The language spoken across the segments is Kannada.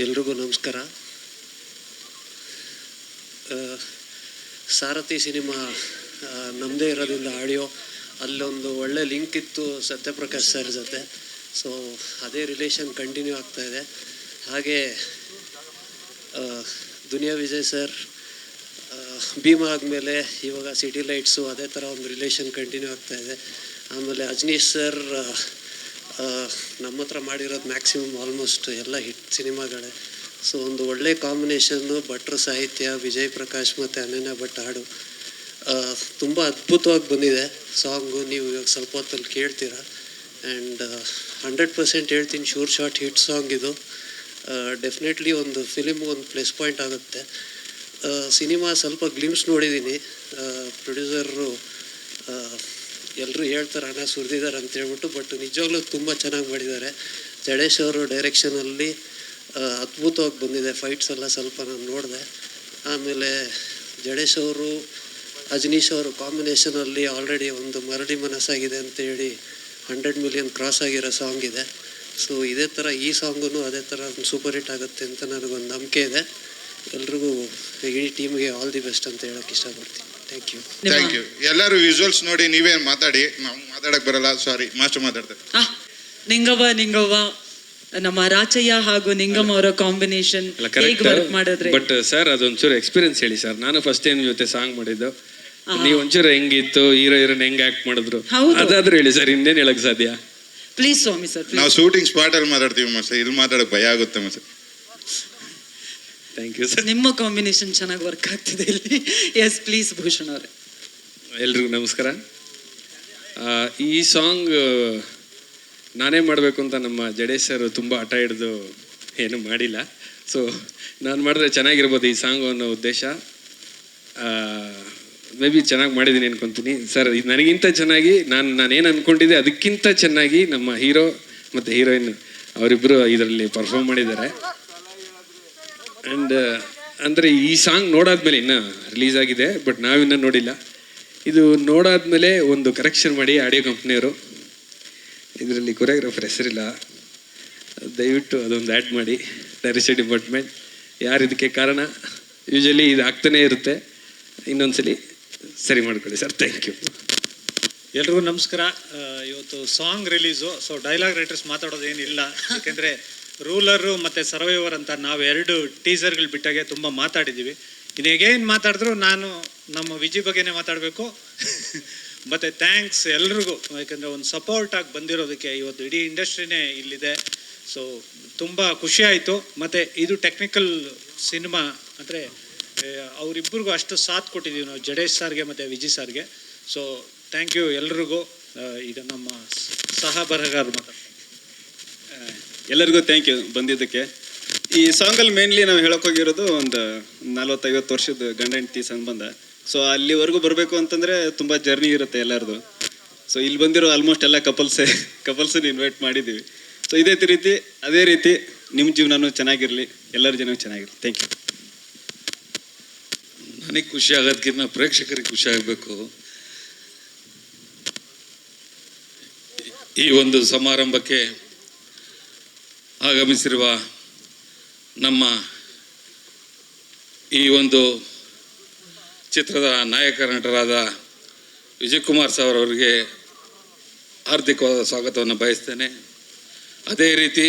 ಎಲ್ರಿಗೂ ನಮಸ್ಕಾರ. ಸಾರಥಿ ಸಿನಿಮಾ ನಮ್ಮದೇ ಇರೋದ್ರಿಂದ ಆಡಿಯೋ ಅಲ್ಲೊಂದು ಒಳ್ಳೆ ಲಿಂಕ್ ಇತ್ತು ಸತ್ಯಪ್ರಕಾಶ್ ಸರ್ ಜೊತೆ. ಸೊ ಅದೇ ರಿಲೇಷನ್ ಕಂಟಿನ್ಯೂ ಆಗ್ತಾಯಿದೆ. ಹಾಗೆ ದುನಿಯಾ ವಿಜಯ್ ಸರ್ ಭೀಮಾ ಆದಮೇಲೆ ಇವಾಗ ಸಿಟಿ ಲೈಟ್ಸು ಅದೇ ಥರ ಒಂದು ರಿಲೇಷನ್ ಕಂಟಿನ್ಯೂ ಆಗ್ತಾಯಿದೆ. ಆಮೇಲೆ ಅಜ್ನೀಶ್ ಸರ್ ನಮ್ಮ ಹತ್ರ ಮಾಡಿರೋದು ಮ್ಯಾಕ್ಸಿಮಮ್ ಆಲ್ಮೋಸ್ಟ್ ಎಲ್ಲ ಹಿಟ್ ಸಿನಿಮಾಗಳೇ. ಸೊ ಒಂದು ಒಳ್ಳೆ ಕಾಂಬಿನೇಷನ್ನು. ಭಟ್ರ ಸಾಹಿತ್ಯ, ವಿಜಯ್ ಪ್ರಕಾಶ್ ಮತ್ತು ಅನನ್ಯ ಭಟ್ ಹಾಡು ತುಂಬ ಅದ್ಭುತವಾಗಿ ಬಂದಿದೆ ಸಾಂಗು. ನೀವು ಇವಾಗ ಸ್ವಲ್ಪ ಹೊತ್ತಲ್ಲಿ ಕೇಳ್ತೀರಾ. ಆ್ಯಂಡ್ 100% ಹೇಳ್ತೀನಿ, ಶೂರ್ ಶಾಟ್ ಹಿಟ್ ಸಾಂಗ್ ಇದು. ಡೆಫಿನೆಟ್ಲಿ ಒಂದು ಫಿಲಿಮ್ಗೆ ಒಂದು ಪ್ಲಸ್ ಪಾಯಿಂಟ್ ಆಗುತ್ತೆ. ಸಿನಿಮಾ ಸ್ವಲ್ಪ ಗ್ಲಿಮ್ಸ್ ನೋಡಿದ್ದೀನಿ. ಪ್ರೊಡ್ಯೂಸರು ಎಲ್ಲರೂ ಹೇಳ್ತಾರೆ ಹಣ ಸುರಿದಿದ್ದಾರೆ ಅಂತ ಹೇಳ್ಬಿಟ್ಟು, ಬಟ್ ನಿಜವಾಗ್ಲೂ ತುಂಬ ಚೆನ್ನಾಗಿ ಮಾಡಿದ್ದಾರೆ. ಜಡೇಶ್ ಅವರು ಡೈರೆಕ್ಷನಲ್ಲಿ ಅದ್ಭುತವಾಗಿ ಬಂದಿದೆ. ಫೈಟ್ಸ್ ಎಲ್ಲ ಸ್ವಲ್ಪ ನಾನು ನೋಡಿದೆ. ಆಮೇಲೆ ಜಡೇಶ್ ಅವರು ಅಜ್ನೀಶ್ ಅವರು ಕಾಂಬಿನೇಷನಲ್ಲಿ ಆಲ್ರೆಡಿ ಒಂದು ಮರಡಿ ಮನಸ್ಸಾಗಿದೆ ಅಂತೇಳಿ 100 ಮಿಲಿಯನ್ ಕ್ರಾಸ್ ಆಗಿರೋ ಸಾಂಗ್ ಇದೆ. ಸೊ ಇದೇ ಥರ ಈ ಸಾಂಗೂ ಅದೇ ಥರ ಸೂಪರ್ ಹಿಟ್ ಆಗುತ್ತೆ ಅಂತ ನನಗೊಂದು ನಂಬಿಕೆ ಇದೆ. ಎಲ್ರಿಗೂ ಇಡೀ ಟೀಮ್ಗೆ ಆಲ್ ದಿ ಬೆಸ್ಟ್ ಅಂತ ಹೇಳೋಕ್ಕೆ ಇಷ್ಟಪಡ್ತೀನಿ. Thank you. ಎಲ್ಲರೂ ವಿಜುವಲ್ಸ್ ನೋಡಿ ನೀವೇ ಮಾತಾಡಿ. ನಾವು ಮಾತಾಡಕ್ ಬರಲ್ಲ, ಸಾರಿ. ಮಾಸ್ಟರ್ ಮಾತಾಡ್ತಾರೆ. ನಿಂಗವ್ವ ನಮ್ಮ ರಾಚಯ್ಯ ಹಾಗೂ ನಿಂಗಮ್ ಅವರ ಕಾಂಬಿನೇಷನ್ ಹೇಗೆ ವರ್ಕ್ ಮಾಡಿದ್ರೆ. ಬಟ್ ಸರ್ ಅದೊಂಚೂರು ಎಕ್ಸ್ಪೀರಿಯನ್ಸ್ ಹೇಳಿ ಸರ್. ನಾನು ಫಸ್ಟ್ ಟೈಮ್ ಜೊತೆ ಸಾಂಗ್ ಮಾಡಿದ್ದು. ನೀವು ಒಂಚೂರು ಹೆಂಗಿತ್ತು, ಹೀರೋಯಿನ್ ಹೆಂಗ್ ಆಕ್ಟ್ ಮಾಡಿದ್ರು ಅದಾದ್ರೂ ಹೇಳಿ ಸರ್. ಇನ್ನೇನು ಹೇಳಕ್ ಸಾಧ್ಯ? ಪ್ಲೀಸ್ ಸ್ವಾಮಿ ಸರ್. ನಾವು ಶೂಟಿಂಗ್ ಸ್ಪಾಟ್ ಅಲ್ಲಿ ಮಾತಾಡ್ತೀವಿ ಮಾಸ್ಟರ್, ಇಲ್ಲಿ ಮಾತಾಡಕ್ ಭಯ ಆಗುತ್ತೆ ಮಾಸ್ಟರ್. Thank you sir. ನಿಮ್ಮ ಕಾಂಬಿನೇಷನ್ ಚೆನ್ನಾಗಿ ವರ್ಕ್ ಆಗ್ತಿದೆ ಇಲ್ಲಿ. ಎಸ್ ಪ್ಲೀಸ್ ಭೂಷಣ್ ಅವರೇ. ಎಲ್ರಿಗೂ ನಮಸ್ಕಾರ. ಈ ಸಾಂಗ್ ನಾನೇ ಮಾಡಬೇಕು ಅಂತ ನಮ್ಮ ಜಡೇಶ್ ಸರ್ ತುಂಬ ಹಠ ಹಿಡಿದು ಏನು ಮಾಡಿಲ್ಲ. ಸೊ ನಾನು ಮಾಡಿದ್ರೆ ಚೆನ್ನಾಗಿರ್ಬೋದು ಈ ಸಾಂಗ್ ಅನ್ನೋ ಉದ್ದೇಶ. ಮೇ ಬಿ ಚೆನ್ನಾಗಿ ಮಾಡಿದ್ದೀನಿ ಅನ್ಕೊತೀನಿ ಸರ್. ನನಗಿಂತ ಚೆನ್ನಾಗಿ ನಾನೇನು ಅಂದ್ಕೊಂಡಿದ್ದೆ ಅದಕ್ಕಿಂತ ಚೆನ್ನಾಗಿ ನಮ್ಮ ಹೀರೋ ಮತ್ತು ಹೀರೋಯಿನ್ ಅವರಿಬ್ಬರು ಇದರಲ್ಲಿ ಪರ್ಫಾರ್ಮ್ ಮಾಡಿದ್ದಾರೆ. ಆ್ಯಂಡ್ ಅಂದರೆ ಈ ಸಾಂಗ್ ನೋಡಾದ್ಮೇಲೆ ಇನ್ನೂ ರಿಲೀಸ್ ಆಗಿದೆ, ಬಟ್ ನಾವಿನ್ನೂ ನೋಡಿಲ್ಲ. ಇದು ನೋಡಾದ್ಮೇಲೆ ಒಂದು ಕರೆಕ್ಷನ್ ಮಾಡಿ ಆಡಿಯೋ ಕಂಪ್ನಿಯವರು, ಇದರಲ್ಲಿ ಕೊರಿಯೋಗ್ರಾಫರ್ ಹೆಸರಿಲ್ಲ, ದಯವಿಟ್ಟು ಅದೊಂದು ಆ್ಯಡ್ ಮಾಡಿ. ಡೈರೆಕ್ಷನ್ ಡಿಪಾರ್ಟ್ಮೆಂಟ್ ಯಾರು ಇದಕ್ಕೆ ಕಾರಣ, ಯೂಶಲಿ ಇದು ಆಗ್ತಾನೇ ಇರುತ್ತೆ, ಇನ್ನೊಂದ್ಸಲಿ ಸರಿ ಮಾಡ್ಕೊಳ್ಳಿ ಸರ್. Thank you. ಎಲ್ರಿಗೂ ನಮಸ್ಕಾರ. ಇವತ್ತು song release. So dialogue writers ಮಾತಾಡೋದೇನಿಲ್ಲ, ಯಾಕೆಂದರೆ ರೂಲರು ಮತ್ತು ಸರ್ವೈವರ್ ಅಂತ ನಾವು 2 ಟೀಸರ್ಗಳು ಬಿಟ್ಟಾಗೆ ತುಂಬ ಮಾತಾಡಿದ್ದೀವಿ. ಇನ್ನು ಹೇಗೇನು ಮಾತಾಡಿದ್ರು ನಾನು ನಮ್ಮ ವಿಜಯ್ ಬಗ್ಗೆನೇ ಮಾತಾಡಬೇಕು. ಮತ್ತು ಥ್ಯಾಂಕ್ಸ್ ಎಲ್ರಿಗೂ, ಯಾಕೆಂದರೆ ಒಂದು ಸಪೋರ್ಟಾಗಿ ಬಂದಿರೋದಕ್ಕೆ. ಇವತ್ತು ಇಡೀ ಇಂಡಸ್ಟ್ರಿನೇ ಇಲ್ಲಿದೆ. ಸೊ ತುಂಬ ಖುಷಿ ಆಯಿತು. ಮತ್ತು ಇದು ಟೆಕ್ನಿಕಲ್ ಸಿನಿಮಾ ಅಂದರೆ ಅವರಿಬ್ಬರಿಗೂ ಅಷ್ಟು ಸಾಥ್ ಕೊಟ್ಟಿದ್ದೀವಿ ನಾವು, ಜಡೇಶ್ ಸರ್ಗೆ ಮತ್ತು ವಿಜಯ್ ಸರ್ಗೆ. ಸೊ ಥ್ಯಾಂಕ್ ಯು ಎಲ್ರಿಗೂ. ಈಗ ನಮ್ಮ ಸಹ ಬರಹಗಾರರು ಮಾತಾಡ್ತಾರೆ. ಎಲ್ಲರಿಗೂ ಥ್ಯಾಂಕ್ ಯು ಬಂದಿದ್ದಕ್ಕೆ. ಈ ಸಾಂಗಲ್ಲಿ ಮೇನ್ಲಿ ನಾವು ಹೇಳೋಕ್ಕೋಗಿರೋದು ಒಂದು 40-50 ವರ್ಷದ ಗಂಡ ಹೆಂಡತಿ ಸಂಬಂಧ. ಸೊ ಅಲ್ಲಿವರೆಗೂ ಬರಬೇಕು ಅಂತಂದರೆ ತುಂಬ ಜರ್ನಿ ಇರುತ್ತೆ ಎಲ್ಲರದು. ಸೊ ಇಲ್ಲಿ ಬಂದಿರೋ ಆಲ್ಮೋಸ್ಟ್ ಎಲ್ಲ ಕಪಲ್ಸನ್ನು ಇನ್ವೈಟ್ ಮಾಡಿದ್ದೀವಿ. ಸೊ ಅದೇ ರೀತಿ ನಿಮ್ಮ ಜೀವನನೂ ಚೆನ್ನಾಗಿರಲಿ, ಎಲ್ಲರ ಜೀವನ ಚೆನ್ನಾಗಿರಲಿ. Thank you. ನನಗೆ ಖುಷಿ ಆಗೋದಕ್ಕಿಂತ ಪ್ರೇಕ್ಷಕರಿಗೆ ಖುಷಿ ಆಗಬೇಕು. ಈ ಒಂದು ಸಮಾರಂಭಕ್ಕೆ ಆಗಮಿಸಿರುವ ನಮ್ಮ ಈ ಒಂದು ಚಿತ್ರದ ನಾಯಕ ನಟರಾದ ವಿಜಯ್ ಕುಮಾರ್ ಸರ್ ಅವರಿಗೆ ಹಾರ್ದಿಕವಾದ ಸ್ವಾಗತವನ್ನು ಬಯಸ್ತೇನೆ. ಅದೇ ರೀತಿ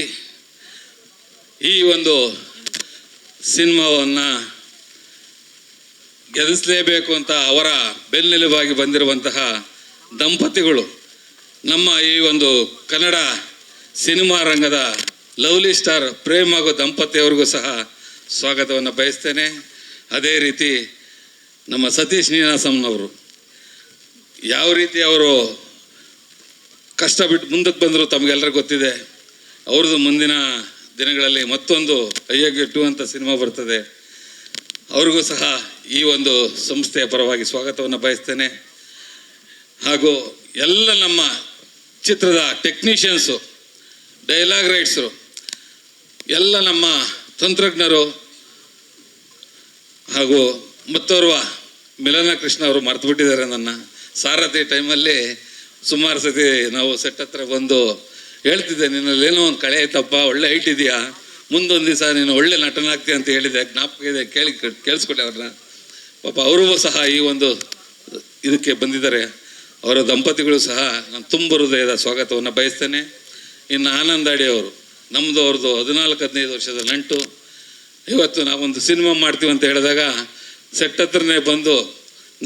ಈ ಒಂದು ಸಿನಿಮಾವನ್ನು ಗೆಲ್ಲಿಸಲೇಬೇಕು ಅಂತ ಅವರ ಬೆನ್ನೆಲುಬಾಗಿ ಬಂದಿರುವಂತಹ ದಂಪತಿಗಳು, ನಮ್ಮ ಈ ಒಂದು ಕನ್ನಡ ಸಿನಿಮಾ ರಂಗದ ಲವ್ಲಿ ಸ್ಟಾರ್ ಪ್ರೇಮ್ ಹಾಗೂ ದಂಪತಿಯವರಿಗೂ ಸಹ ಸ್ವಾಗತವನ್ನು ಬಯಸ್ತೇನೆ. ಅದೇ ರೀತಿ ನಮ್ಮ ಸತೀಶ್ ನೀನಾಸಂನವರು ಯಾವ ರೀತಿ ಅವರು ಕಷ್ಟ ಬಿಟ್ಟು ಮುಂದಕ್ಕೆ ಬಂದರು ತಮಗೆಲ್ಲರಿಗೂ ಗೊತ್ತಿದೆ. ಅವ್ರದ್ದು ಮುಂದಿನ ದಿನಗಳಲ್ಲಿ ಮತ್ತೊಂದು ಅಯ್ಯಗೆ 2 ಅಂತ ಸಿನಿಮಾ ಬರ್ತದೆ. ಅವ್ರಿಗೂ ಸಹ ಈ ಒಂದು ಸಂಸ್ಥೆಯ ಪರವಾಗಿ ಸ್ವಾಗತವನ್ನು ಬಯಸ್ತೇನೆ. ಹಾಗೂ ಎಲ್ಲ ನಮ್ಮ ಚಿತ್ರದ ಟೆಕ್ನಿಷಿಯನ್ಸು, ಡೈಲಾಗ್ ರೈಟ್ಸರು, ಎಲ್ಲ ನಮ್ಮ ತಂತ್ರಜ್ಞರು ಹಾಗೂ ಮತ್ತೋರ್ವ ಮಿಲನ ಕೃಷ್ಣ ಅವರು ಮರೆತು ಬಿಟ್ಟಿದ್ದಾರೆ ನನ್ನ. ಸಾರಥಿ ಟೈಮಲ್ಲಿ ಸುಮಾರು ಸತಿ ನಾವು ಸೆಟ್ ಹತ್ರ ಬಂದು ಹೇಳ್ತಿದ್ದೆ, ನಿನ್ನಲ್ಲೇನೋ ಒಂದು ಕಳೆ ಆಯ್ತಪ್ಪ, ಒಳ್ಳೆ ಹೈಟ್ ಇದೆಯಾ, ಮುಂದೊಂದು ದಿವಸ ನೀನು ಒಳ್ಳೆ ನಟನಾಗ್ತೀಯ ಅಂತ ಹೇಳಿದೆ, ಜ್ಞಾಪಕ ಇದೆ, ಕೇಳಿಸ್ಕೊಟ್ಟೆ ಅವ್ರನ್ನ. ಪಾಪ ಅವರೂ ಸಹ ಈ ಒಂದು ಇದಕ್ಕೆ ಬಂದಿದ್ದಾರೆ. ಅವರ ದಂಪತಿಗಳು ಸಹ ನಾನು ತುಂಬ ಹೃದಯದ ಸ್ವಾಗತವನ್ನು ಬಯಸ್ತೇನೆ. ಇನ್ನು ಆನಂದ್ ಅಡಿ ಅವರು, ನಮ್ಮದು ಅವ್ರದ್ದು 14-15 ವರ್ಷದ ನಂಟು. ಇವತ್ತು ನಾವೊಂದು ಸಿನಿಮಾ ಮಾಡ್ತೀವಿ ಅಂತ ಹೇಳಿದಾಗ ಸೆಟ್ ಹತ್ರನೇ ಬಂದು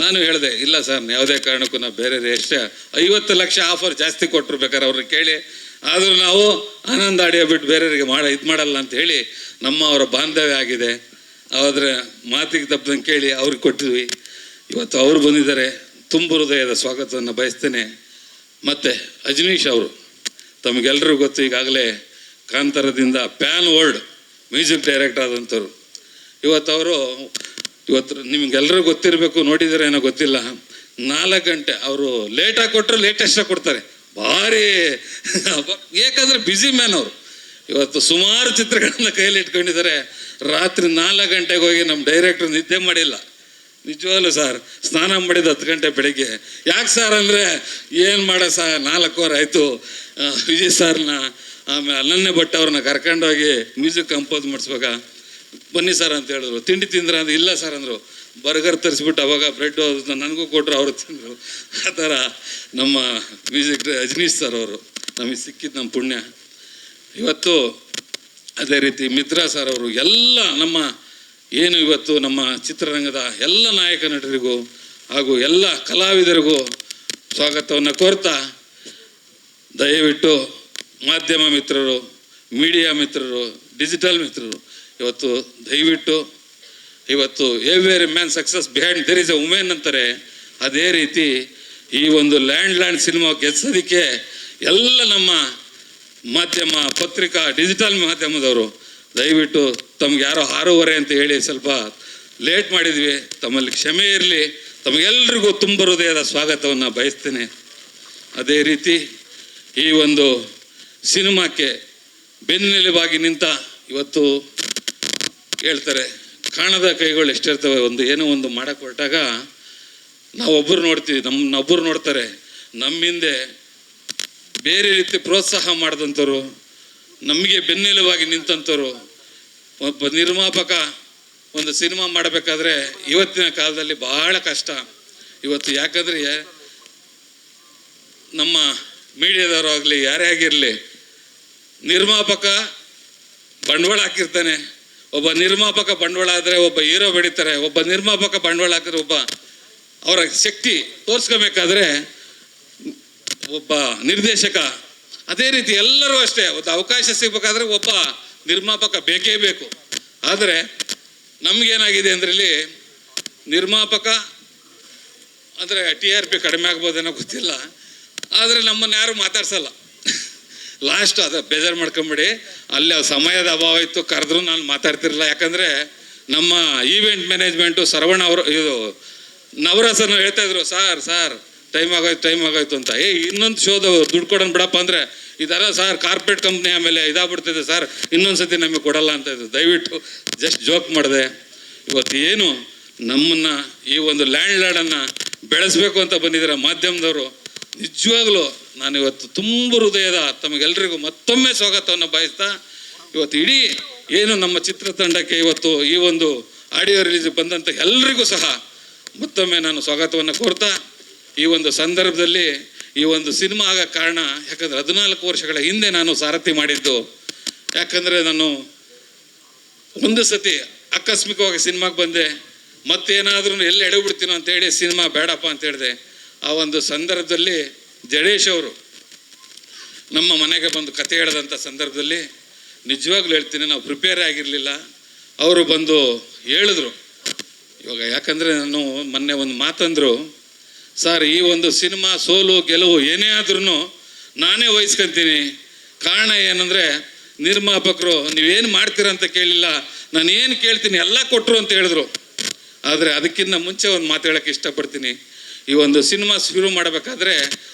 ನಾನು ಹೇಳಿದೆ, ಇಲ್ಲ ಸರ್ ಯಾವುದೇ ಕಾರಣಕ್ಕೂ ನಾವು ಬೇರೆ ಎಷ್ಟೇ 50 ಲಕ್ಷ ಆಫರ್ ಜಾಸ್ತಿ ಕೊಟ್ಟರು ಬೇಕಾದ್ರೆ ಅವ್ರನ್ನ ಕೇಳಿ, ಆದರೂ ನಾವು ಆನಂದ್ ಆಡಿಯೋ ಬಿಟ್ಟು ಬೇರೆಯವರಿಗೆ ಇದು ಮಾಡಲ್ಲ ಅಂತ ಹೇಳಿ ಅವರ ಬಾಂಧವ್ಯ ಆಗಿದೆ. ಆದರೆ ಮಾತಿಗೆ ತಪ್ಪದಂಗೆ ಕೇಳಿ ಅವ್ರಿಗೆ ಕೊಟ್ಟಿದ್ವಿ. ಇವತ್ತು ಅವರು ಬಂದಿದ್ದಾರೆ, ತುಂಬ ಹೃದಯದ ಸ್ವಾಗತವನ್ನು ಬಯಸ್ತೇನೆ. ಮತ್ತು ಅಜನೀಶ್ ಅವರು, ತಮಗೆಲ್ಲರಿಗೂ ಗೊತ್ತು, ಈಗಾಗಲೇ ಕಾಂತಾರದಿಂದ ಪ್ಯಾನ್ ವರ್ಲ್ಡ್ ಮ್ಯೂಸಿಕ್ ಡೈರೆಕ್ಟರ್ ಆದಂಥವ್ರು. ಇವತ್ತು ನಿಮ್ಗೆಲ್ಲರಿಗೂ ಗೊತ್ತಿರಬೇಕು, ನೋಡಿದರೆ ಏನೋ ಗೊತ್ತಿಲ್ಲ, 4 ಗಂಟೆ ಅವರು ಲೇಟಾಗಿ ಕೊಟ್ಟರು ಲೇಟೆಸ್ಟಾಗಿ ಕೊಡ್ತಾರೆ. ಭಾರಿ ಏಕೆಂದರೆ ಬ್ಯುಸಿ ಮ್ಯಾನ್ ಅವರು. ಇವತ್ತು ಸುಮಾರು ಚಿತ್ರಗಳನ್ನು ಕೈಯಲ್ಲಿ ಇಟ್ಕೊಂಡಿದ್ದಾರೆ. ರಾತ್ರಿ 4 ಗಂಟೆಗೆ ಹೋಗಿ ನಮ್ಮ ಡೈರೆಕ್ಟ್ರು ನಿದ್ದೆ ಮಾಡಿಲ್ಲ. ನಿಜವಾಗ್ಲೂ ಸರ್, ಸ್ನಾನ ಮಾಡಿದ 10 ಗಂಟೆ ಬೆಳಿಗ್ಗೆ. ಯಾಕೆ ಸರ್ ಅಂದರೆ, ಏನು ಮಾಡೋ ಸರ್, 4 ಅವರ್ ಆಯಿತು. ವಿಜಯ್ ಸರ್ನ ಆಮೇಲೆ ಅನನ್ಯ ಭಟ್ ಅವ್ರನ್ನ ಕರ್ಕೊಂಡೋಗಿ ಮ್ಯೂಸಿಕ್ ಕಂಪೋಸ್ ಮಾಡಿಸ್ವಾಗ ಬನ್ನಿ ಸರ್ ಅಂತ ಹೇಳಿದ್ರು. ತಿಂಡಿ ತಿಂದ್ರೆ ಅಂದ್ರೆ ಇಲ್ಲ ಸರ್ ಅಂದರು. ಬರ್ಗರ್ ತರಿಸ್ಬಿಟ್ಟು ಅವಾಗ ಬ್ರೆಡ್ಡು ನನಗೂ ಕೊಟ್ಟರು, ಅವರು ತಿಂದರು. ಆ ಥರ ನಮ್ಮ ಮ್ಯೂಸಿಕ್ ಅಜನೀಶ್ ಸರ್ ಅವರು ನಮಗೆ ಸಿಕ್ಕಿದ್ದು ನಮ್ಮ ಪುಣ್ಯ. ಇವತ್ತು ಅದೇ ರೀತಿ ಮಿತ್ರಾ ಸರ್ ಅವರು, ಎಲ್ಲ ನಮ್ಮ ಏನು ಇವತ್ತು ನಮ್ಮ ಚಿತ್ರರಂಗದ ಎಲ್ಲ ನಾಯಕ ನಟರಿಗೂ ಹಾಗೂ ಎಲ್ಲ ಕಲಾವಿದರಿಗೂ ಸ್ವಾಗತವನ್ನು ಕೋರ್ತಾ, ದಯವಿಟ್ಟು ಮಾಧ್ಯಮ ಮಿತ್ರರು, ಮೀಡಿಯಾ ಮಿತ್ರರು, ಡಿಜಿಟಲ್ ಮಿತ್ರರು, ಇವತ್ತು ದಯವಿಟ್ಟು ಇವತ್ತು every man success behind there is a women ಅಂತಾರೆ. ಅದೇ ರೀತಿ ಈ ಒಂದು ಲ್ಯಾಂಡ್ ಸಿನಿಮಾ ಗೆಲ್ಸೋದಕ್ಕೆ ಎಲ್ಲ ನಮ್ಮ ಮಾಧ್ಯಮ, ಪತ್ರಿಕಾ, ಡಿಜಿಟಲ್ ಮಾಧ್ಯಮದವರು ದಯವಿಟ್ಟು ತಮ್ಗೆ ಯಾರೋ 6:30 ಅಂತ ಹೇಳಿ ಸ್ವಲ್ಪ ಲೇಟ್ ಮಾಡಿದ್ವಿ, ತಮ್ಮಲ್ಲಿ ಕ್ಷಮೆ ಇರಲಿ. ತಮಗೆಲ್ಲರಿಗೂ ತುಂಬ ಹೃದಯದ ಸ್ವಾಗತವನ್ನು ಬಯಸ್ತೇನೆ. ಅದೇ ರೀತಿ ಈ ಒಂದು ಸಿನಿಮಾಕ್ಕೆ ಬೆನ್ನೆಲುಬಾಗಿ ನಿಂತ, ಇವತ್ತು ಹೇಳ್ತಾರೆ ಕಾಣದ ಕೈಗಳು ಎಷ್ಟಿರ್ತವೆ, ಏನೋ ಒಂದು ಮಾಡಕ್ಕೆ ಹೊರಟಾಗ ನಾವೊಬ್ಬರು ನೋಡ್ತೀವಿ, ನಮ್ಮನ್ನೊಬ್ಬರು ನೋಡ್ತಾರೆ, ನಮ್ಮಿಂದೆ ಬೇರೆ ರೀತಿ ಪ್ರೋತ್ಸಾಹ ಮಾಡಿದಂಥವ್ರು, ನಮಗೆ ಬೆನ್ನೆಲುಬಾಗಿ ನಿಂತಂಥವ್ರು. ಒಬ್ಬ ನಿರ್ಮಾಪಕ ಒಂದು ಸಿನಿಮಾ ಮಾಡಬೇಕಾದ್ರೆ ಇವತ್ತಿನ ಕಾಲದಲ್ಲಿ ಬಹಳ ಕಷ್ಟ. ಇವತ್ತು ಯಾಕಂದರೆ ನಮ್ಮ ಮೀಡಿಯಾದವರು ಆಗಲಿ ಯಾರೇ ಆಗಿರಲಿ, ನಿರ್ಮಾಪಕ ಬಂಡವಾಳ ಹಾಕಿರ್ತಾನೆ. ಒಬ್ಬ ನಿರ್ಮಾಪಕ ಬಂಡವಾಳ ಆದರೆ ಒಬ್ಬ ಹೀರೋ ಬೆಳೀತಾರೆ. ಒಬ್ಬ ನಿರ್ಮಾಪಕ ಬಂಡವಾಳ ಹಾಕಿದ್ರೆ ಒಬ್ಬ ಅವರ ಶಕ್ತಿ ತೋರಿಸ್ಕೋಬೇಕಾದ್ರೆ ಒಬ್ಬ ನಿರ್ದೇಶಕ. ಅದೇ ರೀತಿ ಎಲ್ಲರೂ ಅಷ್ಟೇ, ಒಂದು ಅವಕಾಶ ಸಿಗಬೇಕಾದ್ರೆ ಒಬ್ಬ ನಿರ್ಮಾಪಕ ಬೇಕೇ ಬೇಕು. ಆದರೆ ನಮಗೇನಾಗಿದೆ ಅಂದರೆ, ಇಲ್ಲಿ ನಿರ್ಮಾಪಕ ಅಂದರೆ TRP ಕಡಿಮೆ ಆಗ್ಬೋದೇನೋ ಗೊತ್ತಿಲ್ಲ, ಆದರೆ ನಮ್ಮನ್ನು ಯಾರು ಮಾತಾಡ್ಸಲ್ಲ. ಲಾಸ್ಟ್ ಅದು ಬೇಜಾರು ಮಾಡ್ಕೊಂಬಿಡಿ, ಅಲ್ಲಿ ಸಮಯದ ಅಭಾವ ಇತ್ತು, ಕರೆದ್ರೂ ನಾನು ಮಾತಾಡ್ತಿರಲಿಲ್ಲ. ಯಾಕಂದರೆ ನಮ್ಮ ಈವೆಂಟ್ ಮ್ಯಾನೇಜ್ಮೆಂಟು ಸರವಣ ಅವರು, ಇದು ನವರಸನ ಹೇಳ್ತಾಯಿದ್ರು, ಸಾರ್ ಟೈಮ್ ಆಗೋಯ್ತು ಅಂತ. ಇನ್ನೊಂದು ಶೋದು ದುಡ್ಡು ಕೊಡೋಣ ಬಿಡಪ್ಪ ಅಂದರೆ, ಇದೆಲ್ಲ ಸರ್ ಕಾರ್ಪೊರೇಟ್ ಕಂಪ್ನಿ ಆಮೇಲೆ ಇದಾಗ್ಬಿಡ್ತಿದೆ ಸರ್, ಇನ್ನೊಂದು ಸತಿ ನಮಗೆ ಕೊಡಲ್ಲ ಅಂತ ಇದ್ರು. ದಯವಿಟ್ಟು ಜಸ್ಟ್ ಜೋಕ್ ಮಾಡಿದೆ. ಇವತ್ತು ಏನು ನಮ್ಮನ್ನು ಈ ಒಂದು ಲ್ಯಾಂಡ್ಲಾರ್ಡನ್ನು ಬೆಳೆಸಬೇಕು ಅಂತ ಬಂದಿದ್ದಾರೆ ಮಾಧ್ಯಮದವರು. ನಿಜವಾಗ್ಲೂ ನಾನಿವತ್ತು ತುಂಬ ಹೃದಯದ ತಮಗೆಲ್ಲರಿಗೂ ಮತ್ತೊಮ್ಮೆ ಸ್ವಾಗತವನ್ನು ಬಯಸ್ತಾ, ಇವತ್ತು ಇಡೀ ಏನು ನಮ್ಮ ಚಿತ್ರತಂಡಕ್ಕೆ ಇವತ್ತು ಈ ಒಂದು ಆಡಿಯೋ ರಿಲೀಸ್ ಬಂದಂಥ ಎಲ್ರಿಗೂ ಸಹ ಮತ್ತೊಮ್ಮೆ ನಾನು ಸ್ವಾಗತವನ್ನು ಕೋರ್ತಾ, ಈ ಒಂದು ಸಂದರ್ಭದಲ್ಲಿ ಈ ಒಂದು ಸಿನಿಮಾ ಆಗ ಕಾರಣ, ಯಾಕಂದರೆ 14 ವರ್ಷಗಳ ಹಿಂದೆ ನಾನು ಸಾರಥಿ ಮಾಡಿದ್ದು. ಯಾಕಂದರೆ ನಾನು ಒಂದು ಸತಿ ಆಕಸ್ಮಿಕವಾಗಿ ಸಿನಿಮಾಗೆ ಬಂದೆ, ಮತ್ತೇನಾದ್ರೂ ಎಲ್ಲಿ ಎಡಬಿಡ್ತೀನೋ ಅಂತೇಳಿ ಸಿನಿಮಾ ಬೇಡಪ್ಪ ಅಂತ ಹೇಳಿದೆ. ಆ ಒಂದು ಸಂದರ್ಭದಲ್ಲಿ ಜಡೇಶ್ ಅವರು ನಮ್ಮ ಮನೆಗೆ ಬಂದು ಕತೆ ಹೇಳಿದಂಥ ಸಂದರ್ಭದಲ್ಲಿ ನಿಜವಾಗ್ಲೂ ಹೇಳ್ತೀನಿ, ನಾವು ಪ್ರಿಪೇರ್ ಆಗಿರಲಿಲ್ಲ. ಅವರು ಬಂದು ಹೇಳಿದ್ರು. ಇವಾಗ ಯಾಕಂದರೆ ನಾನು ಮೊನ್ನೆ ಒಂದು ಮಾತಂದರು, ಸರ್ ಈ ಒಂದು ಸಿನಿಮಾ ಸೋಲು ಗೆಲುವು ಏನೇ ಆದ್ರೂ ನಾನೇ ವಹಿಸ್ಕೊತೀನಿ. ಕಾರಣ ಏನಂದರೆ, ನಿರ್ಮಾಪಕರು ನೀವೇನು ಮಾಡ್ತೀರ ಅಂತ ಕೇಳಿಲ್ಲ, ನಾನು ಏನು ಕೇಳ್ತೀನಿ ಎಲ್ಲ ಕೊಟ್ಟರು ಅಂತ ಹೇಳಿದ್ರು. ಆದರೆ ಅದಕ್ಕಿಂತ ಮುಂಚೆ ಒಂದು ಮಾತು ಹೇಳೋಕ್ಕೆ ಇಷ್ಟಪಡ್ತೀನಿ. ಈ ಒಂದು ಸಿನಿಮಾ ಶುರು ಮಾಡಬೇಕಾದ್ರೆ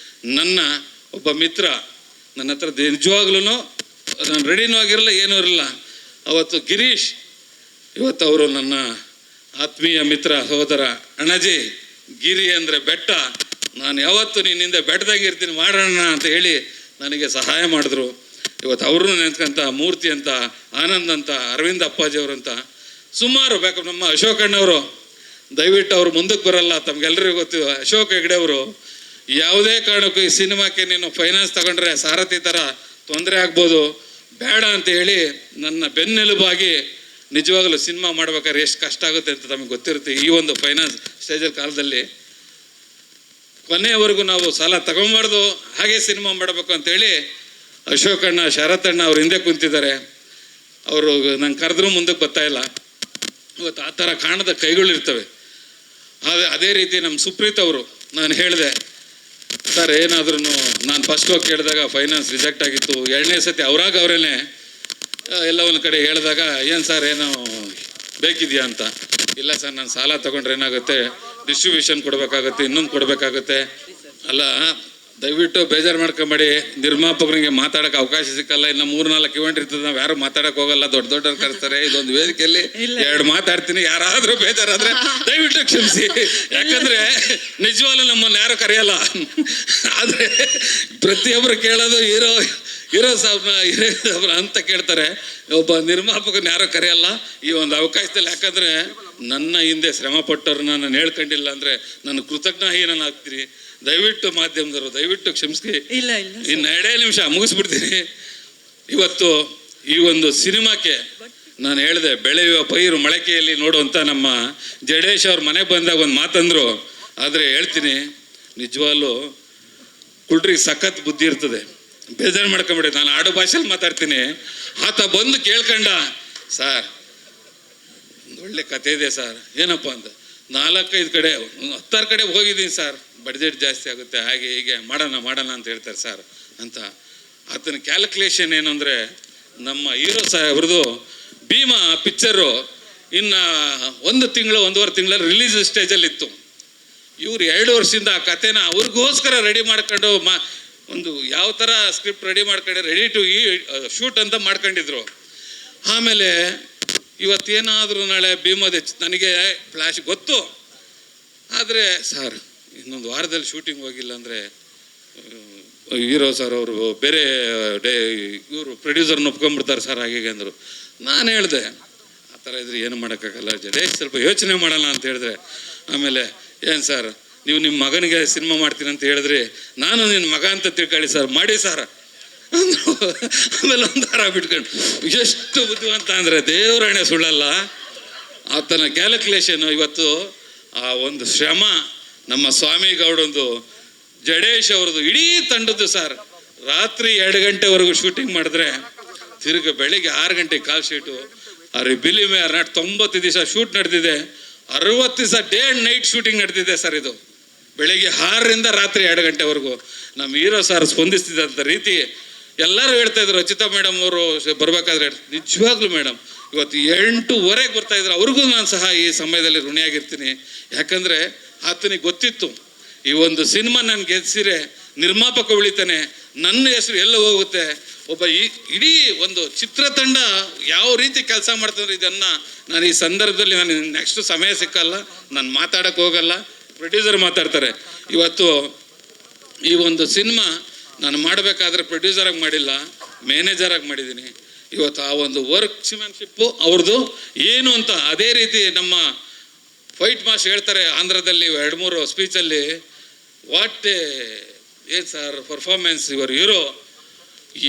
ನನ್ನ ಒಬ್ಬ ಮಿತ್ರ ನನ್ನ ಹತ್ರ ನಿಜವಾಗ್ಲೂ ನಾನು ರೆಡಿನೂ ಆಗಿರಲಿಲ್ಲ, ಏನೂ ಇರಲಿಲ್ಲ. ಅವತ್ತು ಗಿರೀಶ್, ಇವತ್ತು ಅವರು ನನ್ನ ಆತ್ಮೀಯ ಮಿತ್ರ, ಸಹೋದರ, ಅಣಜಿ, ಗಿರಿ ಅಂದರೆ ಬೆಟ್ಟ, ನಾನು ಯಾವತ್ತು ನಿನ್ನಿಂದ ಬೆಟ್ಟದಾಗಿರ್ತೀನಿ ಮಾಡೋಣ ಅಂತ ಹೇಳಿ ನನಗೆ ಸಹಾಯ ಮಾಡಿದ್ರು. ಇವತ್ತು ಅವ್ರನ್ನೂ ನೆನೆಸ್ಕೊಂತ ಮೂರ್ತಿ ಅಂತ, ಆನಂದ್ ಅಂತ, ಅರವಿಂದ್ ಅಪ್ಪಾಜಿಯವರಂತ ಸುಮಾರು ಬೇಕು. ನಮ್ಮ ಅಶೋಕ್ ಅಣ್ಣವರು ದಯವಿಟ್ಟು ಅವ್ರು ಮುಂದಕ್ಕೆ ಬರಲ್ಲ, ತಮ್ಗೆಲ್ಲರಿಗೂ ಗೊತ್ತು. ಅಶೋಕ್ ಹೆಗ್ಡೆ ಅವರು ಯಾವುದೇ ಕಾರಣಕ್ಕೂ ಈ ಸಿನಿಮಾಕ್ಕೆ ನೀನು ಫೈನಾನ್ಸ್ ತಗೊಂಡ್ರೆ ಸಾರಥಿ ಥರ ತೊಂದರೆ ಆಗ್ಬೋದು, ಬೇಡ ಅಂತ ಹೇಳಿ ನನ್ನ ಬೆನ್ನೆಲುಬಾಗಿ ನಿಜವಾಗಲೂ ಸಿನಿಮಾ ಮಾಡ್ಬೇಕಾದ್ರೆ ಎಷ್ಟು ಕಷ್ಟ ಆಗುತ್ತೆ ಅಂತ ತಮಗೆ ಗೊತ್ತಿರುತ್ತೆ. ಈ ಒಂದು ಫೈನಾನ್ಸ್ ಸ್ಟೇಜಲ್ ಕಾಲದಲ್ಲಿ ಕೊನೆಯವರೆಗೂ ನಾವು ಸಾಲ ತಗೊಂಬಾರ್ದು, ಹಾಗೆ ಸಿನಿಮಾ ಮಾಡಬೇಕು ಅಂತೇಳಿ ಅಶೋಕ್ ಅಣ್ಣ, ಶರತ್ ಅಣ್ಣ ಅವ್ರು ಹಿಂದೆ ಕುಂತಿದ್ದಾರೆ. ಅವರು ನಂಗೆ ಕರೆದ್ರೂ ಮುಂದಕ್ಕೆ ಬರ್ತಾ ಇಲ್ಲ. ಇವತ್ತು ಆ ಥರ ಕಾಣದ ಕೈಗಳಿರ್ತವೆ. ಅದೇ ರೀತಿ ನಮ್ಮ ಸುಪ್ರೀತ್ ಅವರು, ನಾನು ಹೇಳಿದೆ ಸರ್ ಏನಾದ್ರೂ, ನಾನು ಫಸ್ಟ್ ಹೋಗಿ ಕೇಳಿದಾಗ ಫೈನಾನ್ಸ್ ರಿಜೆಕ್ಟ್ ಆಗಿತ್ತು. 2ನೇ ಸತಿ ಅವರೇನೆ ಎಲ್ಲ ಒಂದು ಕಡೆ ಹೇಳಿದಾಗ ಏನು ಸರ್ ಏನೋ ಬೇಕಿದೆಯಾ ಅಂತ, ಇಲ್ಲ ಸರ್ ನಾನು ಸಾಲ ತಗೊಂಡ್ರೆ ಏನಾಗುತ್ತೆ, ಡಿಸ್ಟ್ರಿಬ್ಯೂಷನ್ ಕೊಡಬೇಕಾಗುತ್ತೆ, ಇನ್ನೊಂದು ಕೊಡಬೇಕಾಗುತ್ತೆ. ಅಲ್ಲ ದಯವಿಟ್ಟು ಬೇಜಾರು ಮಾಡ್ಕೊಂಬೇಡಿ, ನಿರ್ಮಾಪಕರಿಗೆ ಮಾತಾಡೋಕೆ ಅವಕಾಶ ಸಿಕ್ಕಲ್ಲ. ಇನ್ನು 3-4 ಇವೆಂಟ್ ಇರ್ತದೆ, ನಾವು ಯಾರು ಮಾತಾಡೋಕೆ ಹೋಗಲ್ಲ, ದೊಡ್ಡವ್ರು ಕರೆಸ್ತಾರೆ. ಇದೊಂದು ವೇದಿಕೆಯಲ್ಲಿ 2 ಮಾತಾಡ್ತೀನಿ, ಯಾರಾದರೂ ಬೇಜಾರಾದ್ರೆ ದಯವಿಟ್ಟು ಕ್ಷಮಿಸಿ. ಯಾಕಂದ್ರೆ ನಿಜವಾಗ್ಲೂ ನಮ್ಮನ್ನು ಯಾರು ಕರೆಯಲ್ಲ. ಆದರೆ ಪ್ರತಿಯೊಬ್ಬರು ಕೇಳೋದು ಹೀರೋ ಸಾಬ್ರ ಅಂತ ಕೇಳ್ತಾರೆ, ಒಬ್ಬ ನಿರ್ಮಾಪಕನ ಯಾರೋ ಕರೆಯಲ್ಲ ಈ ಒಂದು ಅವಕಾಶದಲ್ಲಿ. ಯಾಕಂದ್ರೆ ನನ್ನ ಹಿಂದೆ ಶ್ರಮ ಪಟ್ಟವ್ರನ್ನ ನಾನು ಹೇಳ್ಕೊಂಡಿಲ್ಲ ಅಂದ್ರೆ ನಾನು ಕೃತಜ್ಞಹೀನಾಗ್ತೀನಿ. ದಯವಿಟ್ಟು ಮಾಧ್ಯಮದವರು ದಯವಿಟ್ಟು ಕ್ಷಮಿಸಿ. ಇನ್ನು 2 ನಿಮಿಷ ಮುಗಿಸ್ಬಿಡ್ತೀನಿ. ಇವತ್ತು ಈ ಒಂದು ಸಿನಿಮಾಕ್ಕೆ ನಾನು ಹೇಳಿದೆ, ಬೆಳೆಯುವ ಪೈರು ಮೊಳಕೆಯಲ್ಲಿ ನೋಡುವಂಥ ನಮ್ಮ ಜಡೇಶ್ ಅವ್ರ ಮನೆಗೆ ಬಂದಾಗ ಒಂದು ಮಾತಂದ್ರು. ಆದರೆ ಹೇಳ್ತೀನಿ, ನಿಜವಾಗ್ಲೂ ಕುಲ್ಟ್ರಿಗೆ ಸಖತ್ ಬುದ್ಧಿ ಇರ್ತದೆ, ಬೇಜಾರು ಮಾಡ್ಕೊಂಬಿಡಿ. ನಾನು ಆಡು ಭಾಷೆಯಲ್ಲಿ ಮಾತಾಡ್ತೀನಿ. ಆತ ಬಂದು ಕೇಳ್ಕೊಂಡ, ಸರ್ ಒಂದು ಒಳ್ಳೆ ಕತೆ ಇದೆ ಸರ್, ಏನಪ್ಪ ಅಂತ. 4-5 ಕಡೆ 10 ಕಡೆ ಹೋಗಿದ್ದೀನಿ ಸರ್, ಬಡ್ಜೆಟ್ ಜಾಸ್ತಿ ಆಗುತ್ತೆ, ಹಾಗೆ ಹೀಗೆ ಮಾಡೋಣ ಅಂತ ಹೇಳ್ತಾರೆ ಸರ್ ಅಂತ. ಆತನ ಕ್ಯಾಲ್ಕುಲೇಷನ್ ಏನು ಅಂದರೆ, ನಮ್ಮ ಹೀರೋ ಸಾಹೇಬ್ರದ್ದು ಭೀಮಾ ಪಿಕ್ಚರು ಇನ್ನು 1 ತಿಂಗಳು 1.5 ತಿಂಗಳಲ್ಲಿ ರಿಲೀಸ್ ಸ್ಟೇಜಲ್ಲಿತ್ತು. ಇವ್ರು 2 ವರ್ಷದಿಂದ ಆ ಕಥೆನ ಅವ್ರಿಗೋಸ್ಕರ ರೆಡಿ ಮಾಡ್ಕೊಂಡು ಒಂದು ಯಾವ ಥರ ಸ್ಕ್ರಿಪ್ಟ್ ರೆಡಿ ಮಾಡ್ಕೊಂಡು ರೆಡಿ ಟು ಶೂಟ್ ಅಂತ ಮಾಡ್ಕೊಂಡಿದ್ರು. ಆಮೇಲೆ ಇವತ್ತೇನಾದರೂ ನಾಳೆ ಭೀಮದ ನನಗೆ ಫ್ಲ್ಯಾಶ್ ಗೊತ್ತು. ಆದರೆ ಸರ್ ಇನ್ನೊಂದು ವಾರದಲ್ಲಿ ಶೂಟಿಂಗ್ ಹೋಗಿಲ್ಲ ಅಂದರೆ ಹೀರೋ ಸರ್ ಅವರು ಬೇರೆ ಇವರು ಪ್ರೊಡ್ಯೂಸರ್ನ ಒಪ್ಕೊಂಡ್ಬಿಡ್ತಾರೆ ಸರ್, ಹಾಗೆ ಅಂದರು. ನಾನು ಹೇಳಿದೆ ಆ ಥರ ಇದ್ರೆ ಏನು ಮಾಡೋಕ್ಕಾಗಲ್ಲ ಜಡೇಶ್, ಸ್ವಲ್ಪ ಯೋಚನೆ ಮಾಡೋಣ ಅಂತ ಹೇಳಿದ್ರೆ. ಆಮೇಲೆ ಏನು ಸರ್ ನೀವು ನಿಮ್ಮ ಮಗನಿಗೆ ಸಿನಿಮಾ ಮಾಡ್ತೀನಿ ಅಂತ ಹೇಳಿದ್ರಿ, ನಾನು ನಿನ್ನ ಮಗ ಅಂತ ತಿಳ್ಕೊಳ್ಳಿ ಸರ್, ಮಾಡಿ ಸರ್ ಅಂದರು. ಆಮೇಲೆ ಒಂದು ವಾರ ಬಿಟ್ಕೊಂಡು ಎಷ್ಟು ಬುದ್ಧಿವಂತ ಅಂದರೆ ದೇವರಾಣೆ ಸುಳ್ಳಲ್ಲ. ಆತನ ಕ್ಯಾಲ್ಕುಲೇಷನ್ ಇವತ್ತು ಆ ಒಂದು ಶ್ರಮ ನಮ್ಮ ಸ್ವಾಮಿ ಗೌಡಂದು, ಜಡೇಶ್ ಅವ್ರದ್ದು, ಇಡೀ ತಂಡದ್ದು ಸರ್. ರಾತ್ರಿ 2 ಗಂಟೆವರೆಗೂ ಶೂಟಿಂಗ್ ಮಾಡಿದ್ರೆ ತಿರುಗಿ ಬೆಳಿಗ್ಗೆ 6 ಗಂಟೆಗೆ ಕಾಲ್ ಶೀಟು. ಅವ್ರ ಬಿಲಿಮೆ 90 ದಿವಸ ಶೂಟ್ ನಡೆದಿದೆ, 60 ದಿವಸ ಡೇ ಆ್ಯಂಡ್ ನೈಟ್ ಶೂಟಿಂಗ್ ನಡೆದಿದೆ ಸರ್. ಇದು ಬೆಳಿಗ್ಗೆ 6ರಿಂದ ರಾತ್ರಿ 2 ಗಂಟೆವರೆಗೂ ನಮ್ಮ ಹೀರೋ ಸರ್ ಸ್ಪಂದಿಸ್ತಿದ್ದಂಥ ರೀತಿ ಎಲ್ಲರೂ ಹೇಳ್ತಾ ಇದ್ರು. ರಚಿತಾ ಮೇಡಮ್ ಅವರು ಬರಬೇಕಾದ್ರೆ ನಿಜವಾಗ್ಲೂ ಮೇಡಮ್ ಇವತ್ತು 8:15 ಬರ್ತಾ ಇದ್ರು. ಅವ್ರಿಗೂ ನಾನು ಸಹ ಈ ಸಮಯದಲ್ಲಿ ಋಣಿಯಾಗಿರ್ತೀನಿ. ಯಾಕಂದರೆ ಆತನಿಗೆ ಗೊತ್ತಿತ್ತು ಈ ಒಂದು ಸಿನಿಮಾ ನಾನು ಗೆದ್ಸಿರೆ ನಿರ್ಮಾಪಕ ಉಳಿತಾನೆ, ನನ್ನ ಹೆಸರು ಎಲ್ಲ ಹೋಗುತ್ತೆ. ಒಬ್ಬ ಇಡೀ ಒಂದು ಚಿತ್ರತಂಡ ಯಾವ ರೀತಿ ಕೆಲಸ ಮಾಡ್ತಾರೆ ಇದನ್ನು ನಾನು ಈ ಸಂದರ್ಭದಲ್ಲಿ ನಾನು ನೆಕ್ಸ್ಟ್ ಸಮಯ ಸಿಕ್ಕಲ್ಲ, ನಾನು ಮಾತಾಡೋಕ್ಕೆ ಹೋಗಲ್ಲ, ಪ್ರೊಡ್ಯೂಸರ್ ಮಾತಾಡ್ತಾರೆ. ಇವತ್ತು ಈ ಒಂದು ಸಿನಿಮಾ ನಾನು ಮಾಡಬೇಕಾದ್ರೆ ಪ್ರೊಡ್ಯೂಸರಾಗಿ ಮಾಡಿಲ್ಲ, ಮ್ಯಾನೇಜರಾಗಿ ಮಾಡಿದ್ದೀನಿ. ಇವತ್ತು ಆ ಒಂದು ವರ್ಕ್ಸ್ಮ್ಯಾನ್ಶಿಪ್ಪು ಅವ್ರದ್ದು ಏನು ಅಂತ. ಅದೇ ರೀತಿ ನಮ್ಮ ಫೈಟ್ ಮಾಸ್ಟರ್ ಹೇಳ್ತಾರೆ ಆಂಧ್ರದಲ್ಲಿ 2-3 ಸ್ಪೀಚಲ್ಲಿ, ವಾಟ್ ಏನು ಸರ್ ಪರ್ಫಾರ್ಮೆನ್ಸ್ ಯುವರ್ ಹೀರೋ,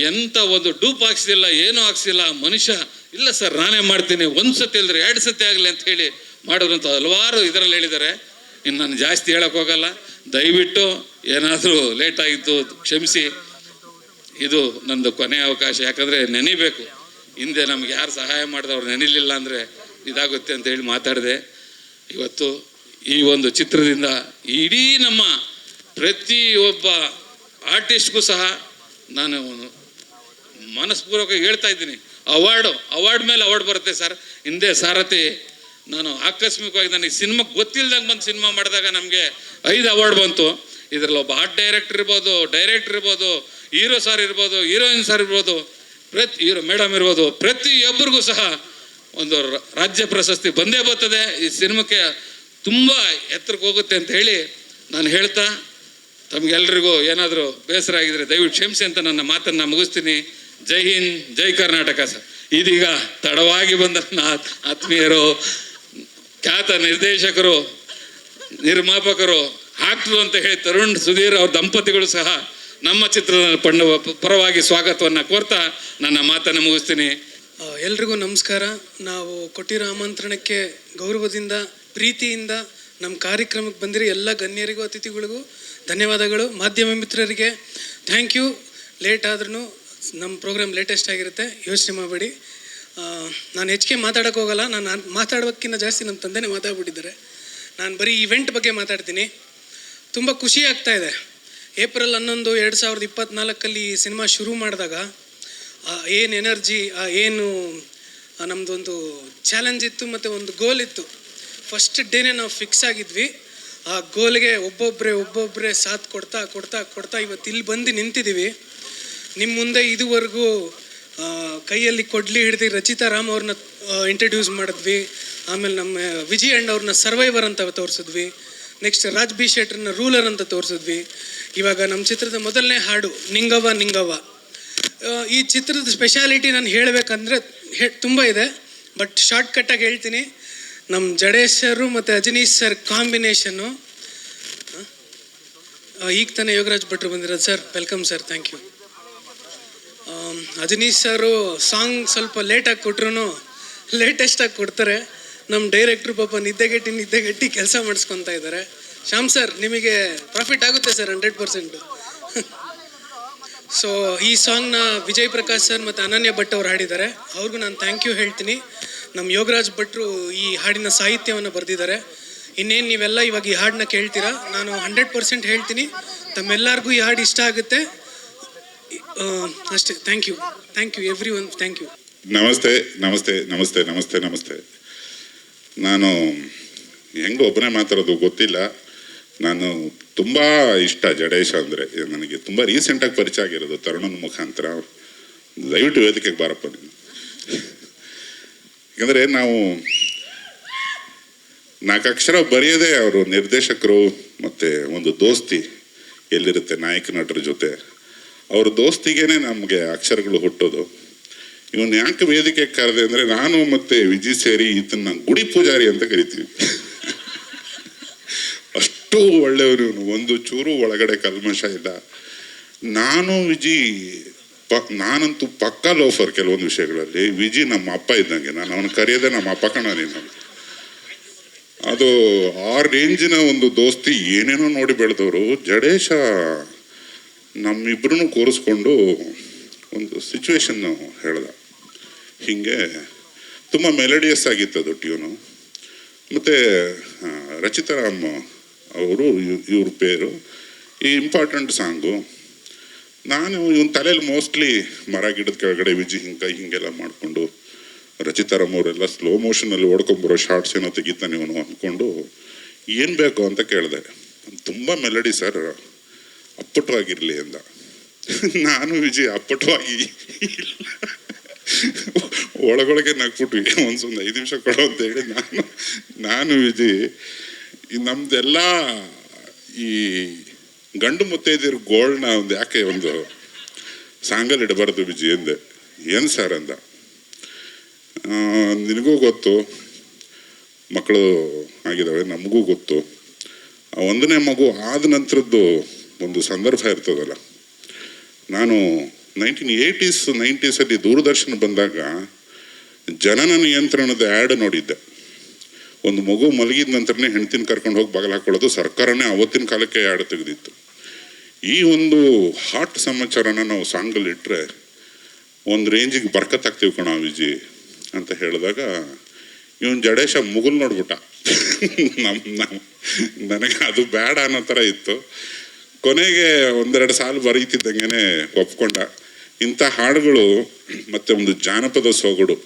ಎಂಥ ಒಂದು ಡೂಪ್ ಹಾಕ್ಸಿಲ್ಲ, ಏನೂ ಹಾಕ್ಸಿಲ್ಲ ಮನುಷ್ಯ. ಇಲ್ಲ ಸರ್ ನಾನೇ ಮಾಡ್ತೀನಿ, 1 ಸತಿ ಇಲ್ಲದ್ರೆ 2 ಸತಿ ಆಗಲಿ ಅಂತ ಹೇಳಿ ಮಾಡೋದಂತ ಹಲವಾರು ಇದರಲ್ಲಿ ಹೇಳಿದ್ದಾರೆ. ಇನ್ನು ನಾನು ಜಾಸ್ತಿ ಹೇಳೋಕೆ ಹೋಗಲ್ಲ. ದಯವಿಟ್ಟು ಏನಾದರೂ ಲೇಟಾಗಿತ್ತು ಕ್ಷಮಿಸಿ. ಇದು ನಂದು ಕೊನೆಯ ಅವಕಾಶ. ಯಾಕಂದರೆ ನೆನಿಬೇಕು, ಹಿಂದೆ ನಮ್ಗೆ ಯಾರು ಸಹಾಯ ಮಾಡಿದವ್ರು ನೆನಿಲಿಲ್ಲ ಅಂದರೆ ಇದಾಗುತ್ತೆ ಅಂತ ಹೇಳಿ ಮಾತಾಡಿದೆ. ಇವತ್ತು ಈ ಒಂದು ಚಿತ್ರದಿಂದ ಇಡೀ ನಮ್ಮ ಪ್ರತಿಯೊಬ್ಬ ಆರ್ಟಿಸ್ಟ್ಗೂ ಸಹ ನಾನು ಮನಸ್ಪೂರ್ವಕ ಹೇಳ್ತಾ ಇದ್ದೀನಿ, ಅವಾರ್ಡ್ ಮೇಲೆ ಅವಾರ್ಡ್ ಬರುತ್ತೆ ಸರ್. ಹಿಂದೆ ಸಾರಥಿ ನಾನು ಆಕಸ್ಮಿಕವಾಗಿ ನನಗೆ ಸಿನಿಮಾಗೆ ಗೊತ್ತಿಲ್ದಂಗೆ ಬಂದು ಸಿನಿಮಾ ಮಾಡಿದಾಗ ನಮಗೆ 5 ಅವಾರ್ಡ್ ಬಂತು. ಇದರಲ್ಲಿ ಒಬ್ಬ ಆರ್ಟ್ ಡೈರೆಕ್ಟರ್ ಇರ್ಬೋದು, ಹೀರೋ ಸರ್ ಇರ್ಬೋದು, ಹೀರೋಯಿನ್ ಸರ್ ಇರ್ಬೋದು, ಹೀರೋ ಮೇಡಮ್ ಇರ್ಬೋದು, ಪ್ರತಿಯೊಬ್ಬರಿಗೂ ಸಹ ಒಂದು ರಾಜ್ಯ ಪ್ರಶಸ್ತಿ ಬಂದೇ ಬರ್ತದೆ. ಈ ಸಿನಿಮಾಕ್ಕೆ ತುಂಬ ಎತ್ತರಕ್ಕೆ ಹೋಗುತ್ತೆ ಅಂತ ಹೇಳಿ ನಾನು ಹೇಳ್ತಾ, ತಮಗೆಲ್ರಿಗೂ ಏನಾದರೂ ಬೇಸರ ಆಗಿದ್ರೆ ದಯವಿಟ್ಟು ಕ್ಷಮಿಸಿ ಅಂತ ನನ್ನ ಮಾತನ್ನು ಮುಗಿಸ್ತೀನಿ. ಜೈ ಹಿಂದ್, ಜೈ ಕರ್ನಾಟಕ ಸರ್. ಇದೀಗ ತಡವಾಗಿ ಬಂದ ನನ್ನ ಆತ್ಮೀಯರು, ಖ್ಯಾತ ನಿರ್ದೇಶಕರು, ನಿರ್ಮಾಪಕರು, ಆಕ್ಟರು ಅಂತ ಹೇಳಿ ತರುಣ್ ಸುಧೀರ್ ಅವ್ರ ದಂಪತಿಗಳು ಸಹ ನಮ್ಮ ಚಿತ್ರದ ಪರವಾಗಿ ಸ್ವಾಗತವನ್ನು ಕೋರ್ತಾ ನನ್ನ ಮಾತನ್ನು ಮುಗಿಸ್ತೀನಿ. ಎಲ್ರಿಗೂ ನಮಸ್ಕಾರ. ನಾವು ಕೊಟ್ಟಿರೋ ಆಮಂತ್ರಣಕ್ಕೆ ಗೌರವದಿಂದ, ಪ್ರೀತಿಯಿಂದ ನಮ್ಮ ಕಾರ್ಯಕ್ರಮಕ್ಕೆ ಬಂದಿರೋ ಎಲ್ಲ ಗಣ್ಯರಿಗೂ ಅತಿಥಿಗಳಿಗೂ ಧನ್ಯವಾದಗಳು. ಮಾಧ್ಯಮ ಮಿತ್ರರಿಗೆ ಥ್ಯಾಂಕ್ ಯು. ಲೇಟ್ ಆದ್ರೂ ನಮ್ಮ ಪ್ರೋಗ್ರಾಮ್ ಲೇಟೆಸ್ಟ್ ಆಗಿರುತ್ತೆ, ಯೋಚನೆ ಮಾಡಬೇಡಿ. ನಾನು ಹೆಚ್ಚಿಗೆ ಮಾತಾಡೋಕ್ಕೆ ಹೋಗಲ್ಲ. ನಾನು ಮಾತಾಡೋಕ್ಕಿಂತ ಜಾಸ್ತಿ ನಮ್ಮ ತಂದೆನೇ ಮಾತಾಡ್ಬಿಟ್ಟಿದ್ದಾರೆ. ನಾನು ಬರೀ ಇವೆಂಟ್ ಬಗ್ಗೆ ಮಾತಾಡ್ತೀನಿ. ತುಂಬ ಖುಷಿ ಆಗ್ತಾ ಇದೆ. ಏಪ್ರಿಲ್ 11, 2024 ಈ ಸಿನಿಮಾ ಶುರು ಮಾಡಿದಾಗ ಏನು ಎನರ್ಜಿ, ಏನು ನಮ್ಮದೊಂದು ಚಾಲೆಂಜ್ ಇತ್ತು ಮತ್ತು ಒಂದು ಗೋಲ್ ಇತ್ತು. ಫಸ್ಟ್ ಡೇನೇ ನಾವು ಫಿಕ್ಸ್ ಆಗಿದ್ವಿ. ಆ ಗೋಲ್ಗೆ ಒಬ್ಬೊಬ್ಬರೇ ಸಾಥ್ ಕೊಡ್ತಾ ಇವತ್ತು ಇಲ್ಲಿ ಬಂದು ನಿಂತಿದ್ದೀವಿ. ನಿಮ್ಮ ಮುಂದೆ ಇದುವರೆಗೂ ಕೈಯಲ್ಲಿ ಕೊಡ್ಲಿ ಹಿಡಿದು ರಚಿತಾ ರಾಮ್ ಅವ್ರನ್ನ ಇಂಟ್ರಡ್ಯೂಸ್ ಮಾಡಿದ್ವಿ. ಆಮೇಲೆ ನಮ್ಮ ವಿಜಯ್ ಅಂಡ್ ಅವ್ರನ್ನ ಸರ್ವೈವರ್ ಅಂತ ತೋರಿಸಿದ್ವಿ. ನೆಕ್ಸ್ಟ್ ರಾಜ್ ಬಿ ಶೆಟ್ರನ್ನ ರೂಲರ್ ಅಂತ ತೋರಿಸಿದ್ವಿ. ಇವಾಗ ನಮ್ಮ ಚಿತ್ರದ ಮೊದಲನೇ ಹಾಡು ನಿಂಗವ್ವ. ಈ ಚಿತ್ರದ ಸ್ಪೆಷಾಲಿಟಿ ನಾನು ಹೇಳಬೇಕಂದ್ರೆ ತುಂಬ ಇದೆ, ಬಟ್ ಶಾರ್ಟ್ಕಟ್ಟಾಗಿ ಹೇಳ್ತೀನಿ. ನಮ್ಮ ಜಡೇಶ್ ಸರು ಮತ್ತು ಅಜನೀಶ್ ಸರ್ ಕಾಂಬಿನೇಷನ್ನು. ಈಗ ತಾನೇ ಯೋಗರಾಜ್ ಭಟ್ರು ಬಂದಿರೋದು. Sir welcome sir, thank you. Ajaneesh sir song ಸ್ವಲ್ಪ ಲೇಟಾಗಿ ಕೊಟ್ರು ಲೇಟೆಸ್ಟಾಗಿ ಕೊಡ್ತಾರೆ. ನಮ್ಮ ಡೈರೆಕ್ಟ್ರು ಪಾಪ ನಿದ್ದೆಗೆಟ್ಟಿ ಕೆಲಸ ಮಾಡಿಸ್ಕೊತಾ ಇದ್ದಾರೆ. ಶ್ಯಾಮ್ ಸರ್, ನಿಮಗೆ ಪ್ರಾಫಿಟ್ ಆಗುತ್ತೆ ಸರ್ 100%. ಸೊ ಈ ಸಾಂಗ್ನ ವಿಜಯ್ ಪ್ರಕಾಶ್ ಸರ್ ಮತ್ತು ಅನನ್ಯ ಭಟ್ ಅವ್ರು ಹಾಡಿದ್ದಾರೆ. ಅವ್ರಿಗೂ ನಾನು ಥ್ಯಾಂಕ್ ಯು ಹೇಳ್ತೀನಿ. ನಮ್ಮ ಯೋಗರಾಜ್ ಭಟ್ರು ಈ ಹಾಡಿನ ಸಾಹಿತ್ಯವನ್ನು ಬರೆದಿದ್ದಾರೆ. ಇನ್ನೇನು ನೀವೆಲ್ಲ ಇವಾಗ ಈ ಹಾಡನ್ನ ಕೇಳ್ತೀರಾ, ನಾನು 100% ಹೇಳ್ತೀನಿ ತಮ್ಮೆಲ್ಲರಿಗೂ ಈ ಹಾಡು ಇಷ್ಟ ಆಗುತ್ತೆ ಅಷ್ಟೇ. Thank you everyone, thank you. ನಮಸ್ತೆ. ನಾನು ಹೆಂಗೆ ಒಬ್ಬನೇ ಮಾತಾಡೋದು ಗೊತ್ತಿಲ್ಲ. ನಾನು ತುಂಬ ಇಷ್ಟ ಜಡೇಶ ಅಂದರೆ. ನನಗೆ ತುಂಬ ರೀಸೆಂಟಾಗಿ ಪರಿಚಯ ಆಗಿರೋದು ತರುಣನ ಮುಖಾಂತರ. ದಯವಿಟ್ಟು ವೇದಿಕೆಗೆ ಬಾರಪ್ಪ ನೀನು. ಯಾಕಂದರೆ ನಾವು 4 ಅಕ್ಷರ ಬರೆಯೋದೇ ಅವರು ನಿರ್ದೇಶಕರು ಮತ್ತು ಒಂದು ದೋಸ್ತಿ ಎಲ್ಲಿರುತ್ತೆ ನಾಯಕ ನಟರ ಜೊತೆ. ಅವ್ರ ದೋಸ್ತಿಗೇನೆ ನಮಗೆ ಅಕ್ಷರಗಳು ಹುಟ್ಟೋದು. ಇವನು ಯಾಕೆ ವೇದಿಕೆ ಕರೆದೆ ಅಂದರೆ, ನಾನು ಮತ್ತು ವಿಜಿ ಸೇರಿ ಇದನ್ನ ಗುಡಿ ಪೂಜಾರಿ ಅಂತ ಕರಿತೀವಿ. ಅಷ್ಟು ಒಳ್ಳೆಯವರು ಇವನು, ಒಂದು ಚೂರು ಒಳಗಡೆ ಕಲ್ಮಶ ಇಲ್ಲ. ನಾನು ವಿಜಿ ನಾನಂತೂ ಪಕ್ಕಾ ಲೋಫರ್ ಕೆಲವೊಂದು ವಿಷಯಗಳಲ್ಲಿ. ವಿಜಿ ನಮ್ಮ ಅಪ್ಪ ಇದ್ದಂಗೆ, ನಾನು ಅವನು ಕರೆಯೋದೇ ನಮ್ಮ ಅಪ್ಪ ಕಣ ನೀನು. ಅದು ಆ ರೇಂಜಿನ ಒಂದು ದೋಸ್ತಿ. ಏನೇನೋ ನೋಡಿ ಬೆಳೆದವರು. ಜಡೇಶ ನಮ್ಮಿಬ್ರು ಕೂರಿಸ್ಕೊಂಡು ಒಂದು ಸಿಚುವೇಶನ್ ಹೇಳ್ದ. ಹೀಗೆ ತುಂಬ ಮೆಲಡಿಯಸ್ ಆಗಿತ್ತು ಅದು ಟ್ಯೂನು. ಮತ್ತು ರಚಿತಾ ರಾಮ್ ಅವರು ಇವ್ರ ಪೇರು. ಈ ಇಂಪಾರ್ಟೆಂಟ್ ಸಾಂಗು. ನಾನು ಇವನ್ ತಲೆಯಲ್ಲಿ ಮೋಸ್ಟ್ಲಿ ಮರ ಗಿಡದ ಕೆಳಗಡೆ ವಿಜಿ ಹಿಂಗೆಲ್ಲ ಮಾಡಿಕೊಂಡು ರಚಿತಾ ರಾಮ್ ಅವರೆಲ್ಲ ಸ್ಲೋ ಮೋಷನಲ್ಲಿ ಓಡ್ಕೊಂಬರೋ ಶಾರ್ಟ್ಸ್ ಏನೋ ತೆಗಿತಾನೆ ಇವನು ಅಂದ್ಕೊಂಡು ಏನು ಬೇಕು ಅಂತ ಕೇಳಿದೆ. ತುಂಬ ಮೆಲಡಿ ಸರ್, ಅಪ್ಪಟವಾಗಿರಲಿ ಅಂದ. ನಾನು ವಿಜಯ್ ಅಪ್ಪಟವಾಗಿ ಒಳಗೊಳಗೆ ನಗ್ಬಿಟ್ವಿ. ಒಂದು 5 ನಿಮಿಷ ಕೊಡೋ ಅಂತ ಹೇಳಿ ನಾನು ವಿಜಯ್ ನಮ್ದೆಲ್ಲ ಈ ಗಂಡು ಮುತ್ತೈದಿರು ಗೋಲ್ಡ್ನ ಒಂದು ಯಾಕೆ ಒಂದು ಸಾಂಗಲ್ಲಿ ಇಡಬಾರ್ದು ವಿಜಯ್ ಅಂದೆ. ಏನು ಸರ್ ಅಂದ. ನಿನಗೂ ಗೊತ್ತು ಮಕ್ಕಳು ಆಗಿದ್ದಾವೆ, ನಮಗೂ ಗೊತ್ತು. 1ನೇ ಮಗು ಆದ ನಂತರದ್ದು ಒಂದು ಸಂದರ್ಭ ಇರ್ತದಲ್ಲ. ನಾನು 1980s 90s ದೂರದರ್ಶನ ಬಂದಾಗ ಜನನ ನಿಯಂತ್ರಣದ ಆ್ಯಡ್ ನೋಡಿದ್ದೆ. ಒಂದು ಮಗು ಮಲಗಿದ ನಂತರನೇ ಹೆಂಡ್ತಿನ ಕರ್ಕೊಂಡು ಹೋಗಿ ಬಾಗಿಲು ಹಾಕೊಳ್ಳೋದು. ಸರ್ಕಾರನೇ ಅವತ್ತಿನ ಕಾಲಕ್ಕೆ ಆ್ಯಡ್ ತೆಗೆದಿತ್ತು. ಈ ಒಂದು ಹಾಟ್ ಸಮಾಚಾರನ ನಾವು ಸಾಂಗಲ್ಲಿ ಇಟ್ಟರೆ ಒಂದು ರೇಂಜಿಗೆ ಬರ್ಕತ್ತಾಗ್ತೀವಿ ಕಣ ವಿಜಿ ಅಂತ ಹೇಳಿದಾಗ ಇವನು ಜಡೇಶ ಮುಗುಲ್ ನೋಡ್ಬಿಟ್ಟ. ನನಗೆ ಅದು ಬೇಡ ಅನ್ನೋ ಥರ ಇತ್ತು. ಕೊನೆಗೆ 1-2 ಸಾಲು ಬರೀತಿದ್ದಂಗೆ ಒಪ್ಕೊಂಡ. ಇಂಥ ಹಾಡುಗಳು ಮತ್ತು ಒಂದು ಜಾನಪದ ಸೊಗಡು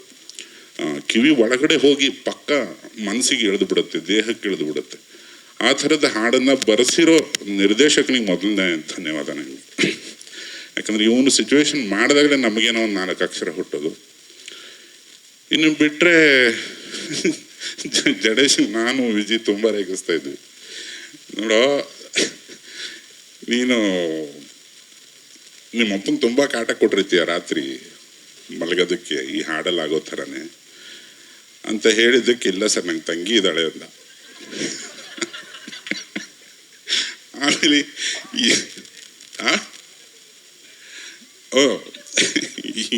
ಕಿವಿ ಒಳಗಡೆ ಹೋಗಿ ಪಕ್ಕ ಮನಸ್ಸಿಗೆ ಇಳಿದು ಬಿಡುತ್ತೆ, ದೇಹಕ್ಕೆ ಇಳಿದು ಬಿಡುತ್ತೆ. ಆ ಥರದ ಹಾಡನ್ನು ಬರೆಸಿರೋ ನಿರ್ದೇಶಕನಿಗೆ ಮೊದಲನೇ ಧನ್ಯವಾದ ನನಗೆ. ಯಾಕಂದರೆ ಇವನು ಸಿಚುವೇಶನ್ ಮಾಡಿದಾಗಲೇ ನಮಗೇನೋ ಒಂದು 4 ಅಕ್ಷರ ಹುಟ್ಟೋದು. ಇನ್ನು ಬಿಟ್ಟರೆ ಜಡೇಶ್ ನಾನು ವಿಜಿ ತುಂಬ ರೇಗಿಸ್ತಾ ಇದ್ವಿ. ನೋಡೋ, ನೀನು ನಿಮ್ಮ ಅಪ್ಪನ ತುಂಬ ಕಾಟ ಕೊಟ್ಟಿರ್ತೀಯ ರಾತ್ರಿ ಮಲಗೋದಕ್ಕೆ ಈ ಹಾಡಲ್ಲಿ ಆಗೋ ಥರನೇ ಅಂತ ಹೇಳಿದ್ದಕ್ಕೆ, ಇಲ್ಲ ಸರ್ ನಂಗೆ ತಂಗಿ ಇದ್ದಾಳೆ ಅಂದ. ಆಮೇಲೆ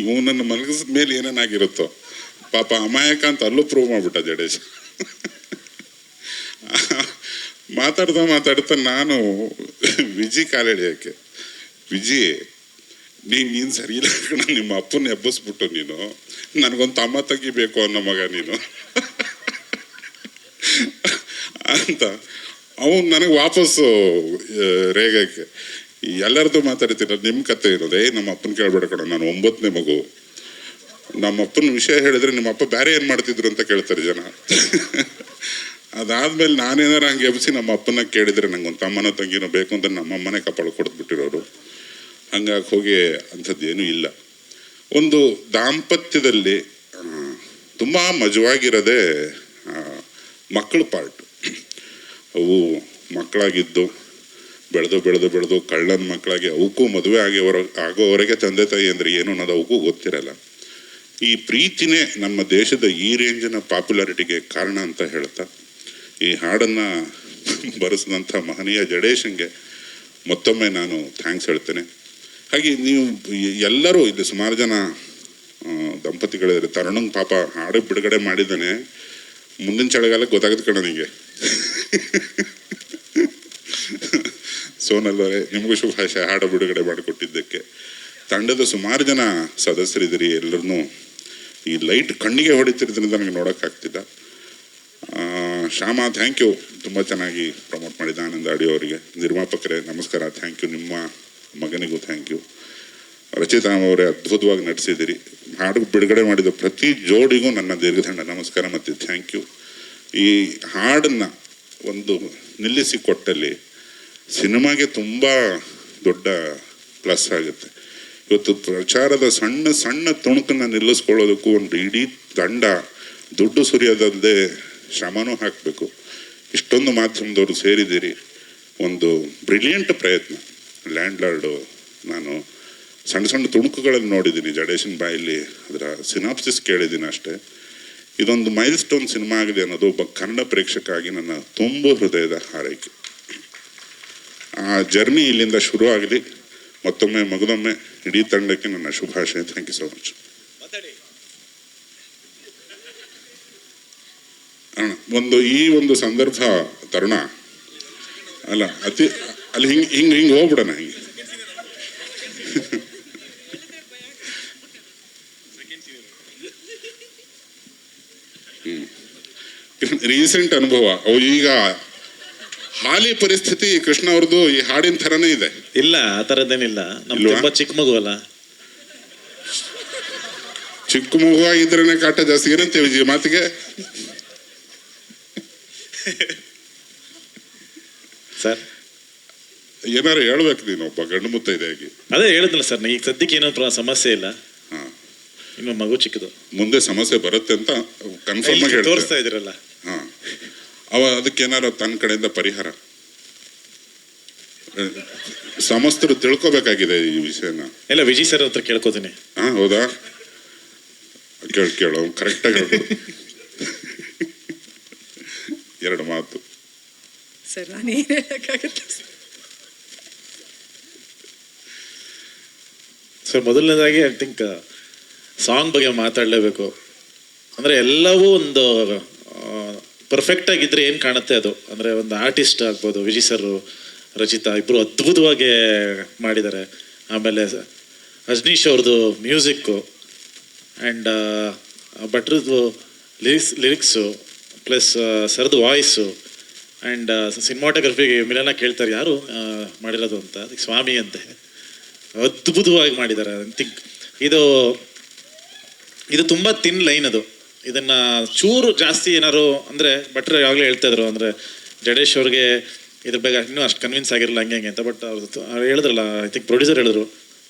ಇವನನ್ನು ಮಲಗಿಸಿದ ಮೇಲೆ ಏನೇನಾಗಿರುತ್ತೋ ಪಾಪ ಅಮಾಯಕ ಅಂತ ಅಲ್ಲೂ ಪ್ರೂವ್ ಮಾಡ್ಬಿಟ್ಟ ಜಡೇಶ್. ಮಾತಾಡ್ತಾ ನಾನು ವಿಜಿ ಕಾಲೆಳೆಯೋಕ್ಕೆ, ವಿಜಿ ನೀನು ಸರಿ ಇಲ್ಲ ಕಣ, ನಿಮ್ಮ ಅಪ್ಪನ ಎಬ್ಬಿಸ್ಬಿಟ್ಟು ನೀನು ನನಗೊಂದು ತಮ್ಮ ತೆಗಿಬೇಕು ಅನ್ನೋ ಮಗ ನೀನು ಅಂತ ಅವನು ನನಗೆ ವಾಪಸ್ಸು ರೇಗಕ್ಕೆ. ಎಲ್ಲರದ್ದು ಮಾತಾಡ್ತೀನಿ, ನಿಮ್ಮ ಕತೆ ಇರೋದೇ ನಮ್ಮ ಅಪ್ಪನ ಕೇಳ್ಬೇಡ ಕಣ, ನಾನು 9ನೇ ಮಗು. ನಮ್ಮ ಅಪ್ಪನ ವಿಷಯ ಹೇಳಿದ್ರೆ ನಿಮ್ಮ ಅಪ್ಪ ಬೇರೆ ಏನು ಮಾಡ್ತಿದ್ರು ಅಂತ ಕೇಳ್ತಾರೆ ಜನ. ಅದಾದ್ಮೇಲೆ ನಾನೇನಾರು ಹಂಗೆ ಎಬ್ಬಿಸಿ ನಮ್ಮ ಅಪ್ಪನ ಕೇಳಿದರೆ ನಂಗೊಂದು ತಮ್ಮನೋ ತಂಗಿನೋ ಬೇಕು ಅಂತ ನಮ್ಮ ಅಮ್ಮನೇ ಕಪಾಳ ಕೊಡ್ಬಿಟ್ಟಿರೋರು. ಹಂಗಾಗಿ ಹೋಗಿ ಅಂಥದ್ದೇನೂ ಇಲ್ಲ. ಒಂದು ದಾಂಪತ್ಯದಲ್ಲಿ ತುಂಬ ಮಜವಾಗಿರೋದೇ ಮಕ್ಕಳ ಪಾರ್ಟ್. ಅವು ಮಕ್ಕಳಾಗಿದ್ದು ಬೆಳೆದು ಕಳ್ಳನ ಮಕ್ಕಳಾಗಿ ಅವಕ್ಕೂ ಮದುವೆ ಆಗೋವರೆಗೆ ತಂದೆ ತಾಯಿ ಅಂದರೆ ಏನು ಅನ್ನೋದು ಅವಕ್ಕೂ ಗೊತ್ತಿರಲ್ಲ. ಈ ಪ್ರೀತಿನೇ ನಮ್ಮ ದೇಶದ ಈ ರೇಂಜಿನ ಪಾಪ್ಯುಲಾರಿಟಿಗೆ ಕಾರಣ ಅಂತ ಹೇಳ್ತಾ ಈ ಹಾಡನ್ನು ಬರೆಸಿದಂಥ ಮಹನೀಯ ಜಡೇಶನ್ಗೆ ಮತ್ತೊಮ್ಮೆ ನಾನು ಥ್ಯಾಂಕ್ಸ್ ಹೇಳ್ತೇನೆ. ಹಾಗೆ ನೀವು ಎಲ್ಲರೂ ಇಲ್ಲಿ ಸುಮಾರು ಜನ ದಂಪತಿಗಳಿದ್ದಾರೆ. ತರುಣಂಗೆ ಪಾಪ ಹಾಡು ಬಿಡುಗಡೆ ಮಾಡಿದ್ದಾನೆ, ಮುಂದಿನ ಚಳಿಗಾಲಕ್ಕೆ ಗೊತ್ತಾಗುತ್ತೆ ಕಣ ನಿಮಗೆ. ಸೋನಲ್ ಅವರೇ, ನಿಮಗೂ ಶುಭಾಶಯ ಹಾಡು ಬಿಡುಗಡೆ ಮಾಡಿಕೊಟ್ಟಿದ್ದಕ್ಕೆ. ತಂಡದ ಸುಮಾರು ಜನ ಸದಸ್ಯರಿದ್ದೀರಿ, ಎಲ್ಲರನ್ನೂ ಈ ಲೈಟ್ ಕಣ್ಣಿಗೆ ಹೊಡಿತಿರೋದ್ರಿಂದ ನನಗೆ ನೋಡೋಕ್ಕಾಗ್ತಿಲ್ಲ. ಶ್ಯಾಮ ಥ್ಯಾಂಕ್ ಯು, ತುಂಬ ಚೆನ್ನಾಗಿ ಪ್ರಮೋಟ್ ಮಾಡಿದ ಆನಂದ ಆಡಿಯೋ ಅವರಿಗೆ. ನಿರ್ಮಾಪಕರೇ ನಮಸ್ಕಾರ, ಥ್ಯಾಂಕ್ ಯು. ನಿಮ್ಮ ಮಗನಿಗೂ ಥ್ಯಾಂಕ್ ಯು. ರಚಿತಾ ಅವರೇ ಅದ್ಭುತವಾಗಿ ನಟಿಸಿದ್ದೀರಿ. ಹಾಡು ಬಿಡುಗಡೆ ಮಾಡಿದ ಪ್ರತಿ ಜೋಡಿಗೂ ನನ್ನ ದೀರ್ಘದಂಡ ನಮಸ್ಕಾರ ಮತ್ತು ಥ್ಯಾಂಕ್ ಯು. ಈ ಹಾಡನ್ನು ಒಂದು ನಿಲ್ಲಿಸಿ ಕೊಟ್ಟಲ್ಲಿ ಸಿನಿಮಾಗೆ ತುಂಬ ದೊಡ್ಡ ಪ್ಲಸ್ ಆಗುತ್ತೆ. ಇವತ್ತು ಪ್ರಚಾರದ ಸಣ್ಣ ಸಣ್ಣ ತುಣುಕನ್ನು ನಿಲ್ಲಿಸ್ಕೊಳ್ಳೋದಕ್ಕೂ ಒಂದು ಇಡೀ ತಂಡ ದುಡ್ಡು ಸುರಿಯೋದಲ್ಲದೆ ಶ್ರಮನೂ ಹಾಕಬೇಕು. ಇಷ್ಟೊಂದು ಮಾಧ್ಯಮದವರು ಸೇರಿದ್ದೀರಿ, ಒಂದು ಬ್ರಿಲಿಯಂಟ್ ಪ್ರಯತ್ನ. ಲ್ಯಾಂಡ್ ಲಾರ್ಡು ನಾನು ಸಣ್ಣ ತುಣುಕುಗಳಲ್ಲಿ ನೋಡಿದ್ದೀನಿ, ಜಡೇಶನ್ ಬಾಯಲ್ಲಿ ಅದರ ಸಿನಾಪ್ಸಿಸ್ ಕೇಳಿದ್ದೀನಿ ಅಷ್ಟೇ. ಇದೊಂದು ಮೈಲ್ ಸ್ಟೋನ್ ಸಿನಿಮಾ ಆಗಿದೆ ಅನ್ನೋದು ಒಬ್ಬ ಕನ್ನಡ ಪ್ರೇಕ್ಷಕ ಆಗಿ ನನ್ನ ತುಂಬ ಹೃದಯದ ಹಾರೈಕೆ. ಆ ಜರ್ನಿ ಇಲ್ಲಿಂದ ಶುರು ಆಗಲಿ. ಮತ್ತೊಮ್ಮೆ ಮಗದೊಮ್ಮೆ ಇಡೀ ತಂಡಕ್ಕೆ ನನ್ನ ಶುಭಾಶಯ. Thank you so much. ಈ ಒಂದು ಸಂದರ್ಭ ತರುಣ ಅಲ್ಲ, ಅಲ್ಲಿ ಹಿಂಗೆ ಹೋಗ್ಬಿಡೋಣ. ಹಿಂಗೆ ರೀಸೆಂಟ್ ಅನುಭವ. ಅವು ಈಗ ಹಾಲಿ ಪರಿಸ್ಥಿತಿ ಕೃಷ್ಣ ಅವ್ರದ್ದು ಈ ಹಾಡಿನ ಥರನೇ ಇದೆ. ಇಲ್ಲ, ಆ ಥರದ್ದೇನಿಲ್ಲ. ನಮ್ದು ತುಂಬಾ ಚಿಕ್ಕ ಮಗು ಅಲ್ಲ. ಚಿಕ್ಕ ಮಗು ಆಗಿದ್ರೇನೆ ಕಾಟ ಜಾಸ್ತಿ. ಏನಂತೆ ವಿಜಯ ಮಾತಿಗೆ? ಸರ್ ಏನಾರು ಹೇಳ್ಬೇಕು ನೀನು, ಒಬ್ಬ ಗಂಡು ಮುತ್ತೈದೆ ಆಗಿ. ಅದೇ ಹೇಳಿದ್ನಲ್ಲ ಸರ್, ಈಗ ಸದ್ಯಕ್ಕೆ ಏನೋ ಸಮಸ್ಯೆ ಇಲ್ಲ. ಇನ್ನು ಮಗು ಚಿಕ್ಕದು, ಮುಂದೆ ಸಮಸ್ಯೆ ಬರುತ್ತೆ ಅಂತ ಕನ್ಫರ್ಮ್ ಆಗಿ ತೋರಿಸ್ತಾ ಇದ್ದೀರಲ್ಲ. ಅದಕ್ಕೆ ಏನಾರು ತನ್ನ ಕಡೆಯಿಂದ ಪರಿಹಾರ ಸಮಸ್ತರು ತಿಳ್ಕೊಬೇಕಾಗಿದೆ ಈ ವಿಷಯನ. ಇಲ್ಲ, ವಿಜಯ್ ಸರ್ ಹತ್ರ ಕೇಳ್ಕೊತೀನಿ. ಹೌದಾ? ಕೇಳೋ ಕರೆಕ್ಟಾಗಿ ಎರಡು ಮಾತು ಸರ್. ನಾನು ಏನು ಹೇಳಕ್ಕಾಗುತ್ತೆ ಸರ್? ಮೊದಲನೇದಾಗಿ ಐ ಥಿಂಕ್ ಸಾಂಗ್ ಬಗ್ಗೆ ಮಾತಾಡಲೇಬೇಕು. ಅಂದರೆ ಎಲ್ಲವೂ ಒಂದು ಪರ್ಫೆಕ್ಟ್ ಆಗಿದ್ರೆ ಏನು ಕಾಣುತ್ತೆ ಅದು. ಅಂದರೆ ಒಂದು ಆರ್ಟಿಸ್ಟ್ ಆಗ್ಬೋದು, ವಿಜಯ್ ಸರ್, ರಚಿತಾ ಇಬ್ಬರು ಅದ್ಭುತವಾಗಿ ಮಾಡಿದ್ದಾರೆ. ಆಮೇಲೆ ಅಜ್ನೀಶ್ ಅವ್ರದ್ದು ಮ್ಯೂಸಿಕ್ಕು ಆ್ಯಂಡ್ ಭಟ್ರದ್ದು ಲಿರಿಕ್ಸು ಪ್ಲಸ್ ಸರ್ದು ವಾಯ್ಸು ಆ್ಯಂಡ್ ಸಿನಿಮಾಟೋಗ್ರಫಿಗೆ ಮಿಲನ ಕೇಳ್ತಾರೆ ಯಾರು ಮಾಡಿರೋದು ಅಂತ, ಅದಕ್ಕೆ ಸ್ವಾಮಿ ಅಂತೆ ಅದ್ಭುತವಾಗಿ ಮಾಡಿದ್ದಾರೆ. ಐ ಥಿಂಕ್ ಇದು ತುಂಬ ತಿನ್ ಲೈನ್ ಅದು. ಇದನ್ನು ಚೂರು ಜಾಸ್ತಿ ಏನಾರು ಅಂದರೆ ಭಟ್ರು ಯಾವಾಗಲೇ ಹೇಳ್ತಾ ಇದ್ರು, ಅಂದರೆ ಜಡೇಶ್ ಅವ್ರಿಗೆ ಇದ್ರ ಬಗ್ಗೆ ಇನ್ನೂ ಅಷ್ಟು ಕನ್ವಿನ್ಸ್ ಆಗಿರಲಿಲ್ಲ ಹಂಗೆ ಅಂತ. ಬಟ್ ಅವ್ರು ಹೇಳಿದ್ರಲ್ಲ, ಐ ಥಿಂಕ್ ಪ್ರೊಡ್ಯೂಸರ್ ಹೇಳಿದ್ರು,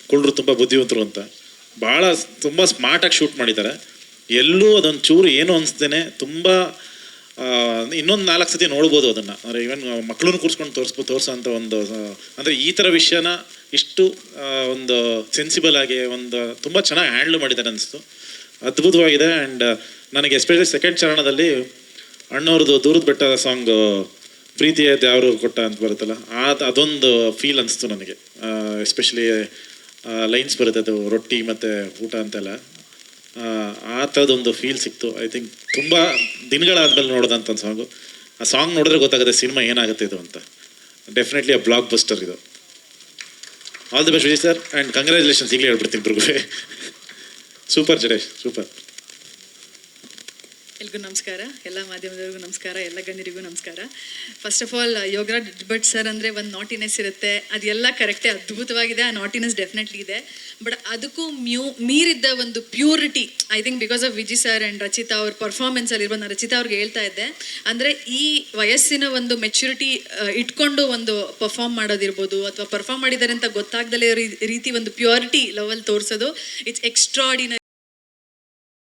ಕುಳ್ರು ತುಂಬ ಬುದ್ಧಿವಂತರು ಅಂತ. ಭಾಳ ತುಂಬ ಸ್ಮಾರ್ಟಾಗಿ ಶೂಟ್ ಮಾಡಿದ್ದಾರೆ. ಎಲ್ಲೂ ಅದೊಂದು ಚೂರು ಏನು ಅನಿಸ್ತೇನೆ ತುಂಬ ಇನ್ನೊಂದು 4 ಸತಿ ನೋಡ್ಬೋದು ಅದನ್ನು. ಅಂದರೆ ಈವನ್ ಮಕ್ಕಳನ್ನು ಕೂರಿಸ್ಕೊಂಡು ತೋರಿಸೋ ಅಂಥ ಒಂದು ಅಂದರೆ ಈ ಥರ ವಿಷಯನ ಇಷ್ಟು ಒಂದು ಸೆನ್ಸಿಬಲ್ ಆಗಿ ಒಂದು ತುಂಬ ಚೆನ್ನಾಗಿ ಹ್ಯಾಂಡ್ಲ್ ಮಾಡಿದ್ದಾರೆ ಅನಿಸ್ತು. ಅದ್ಭುತವಾಗಿದೆ. ಆ್ಯಂಡ್ ನನಗೆ ಎಸ್ಪೆಷಲಿ ಸೆಕೆಂಡ್ ಚರಣದಲ್ಲಿ ಅಣ್ಣವ್ರದ್ದು ದೂರದ ಬೆಟ್ಟ ಸಾಂಗ್ ಪ್ರೀತಿಯ ದೇವರು ಕೊಟ್ಟ ಅಂತ ಬರುತ್ತಲ್ಲ, ಅದೊಂದು ಫೀಲ್ ಅನಿಸ್ತು ನನಗೆ. ಎಸ್ಪೆಷಲಿ ಲೈನ್ಸ್ ಬರುತ್ತೆ, ಅದು ರೊಟ್ಟಿ ಮತ್ತು ಊಟ ಅಂತೆಲ್ಲ, ಆ ಥರದೊಂದು ಫೀಲ್ ಸಿಕ್ತು. ಐ ಥಿಂಕ್ ತುಂಬ ದಿನಗಳಾದ್ಮೇಲೆ ನೋಡೋದಂಥ ಸಾಂಗು. ಆ ಸಾಂಗ್ ನೋಡಿದ್ರೆ ಗೊತ್ತಾಗುತ್ತೆ ಸಿನಿಮಾ ಏನಾಗುತ್ತೆ ಇದು ಅಂತ. ಡೆಫಿನೆಟ್ಲಿ ಆ ಬ್ಲಾಕ್ ಬಸ್ಟರ್ ಇದು. All the best Vijay sir, and congratulations ಈಗಲೇ ಹೇಳ್ಬಿಡ್ತೀನಿ ಇಬ್ರಿಗೂ. Super Jadesh, super. ಎಲ್ರಿಗೂ ನಮಸ್ಕಾರ, ಎಲ್ಲ ಮಾಧ್ಯಮದವ್ರಿಗೂ ನಮಸ್ಕಾರ, ಎಲ್ಲ ಗಣ್ಯರಿಗೂ ನಮಸ್ಕಾರ. First of all Yogaraj Bhat sir ಅಂದರೆ ಒಂದು ನಾಟಿನೆಸ್ ಇರುತ್ತೆ, ಅದೆಲ್ಲ ಕರೆಕ್ಟೇ, ಅದ್ಭುತವಾಗಿದೆ. ಆ ನಾಟಿನೆಸ್ ಡೆಫಿನೆಟ್ಲಿ ಇದೆ. ಬಟ್ ಅದಕ್ಕೂ ಮೀರಿದ್ದ ಒಂದು purity, I think because of Vijay sir and Rachita ಅವ್ರ ಪರ್ಫಾರ್ಮೆನ್ಸಲ್ಲಿ ಇರ್ಬೋದು. ನಾನು ರಚಿತಾ ಅವ್ರಿಗೆ ಹೇಳ್ತಾ ಇದ್ದೆ, ಅಂದರೆ ಈ ವಯಸ್ಸಿನ ಒಂದು ಮೆಚ್ಯೂರಿಟಿ ಇಟ್ಕೊಂಡು ಒಂದು ಪರ್ಫಾರ್ಮ್ ಮಾಡೋದಿರ್ಬೋದು, ಅಥವಾ ಪರ್ಫಾರ್ಮ್ ಮಾಡಿದ್ದಾರೆ ಅಂತ ಗೊತ್ತಾಗ್ದಲೇ ರೀತಿ ಒಂದು ಪ್ಯೂರಿಟಿ ಲೆವೆಲ್ ತೋರಿಸೋದು, ಇಟ್ಸ್ ಎಕ್ಸ್ಟ್ರಾಡಿನರಿ.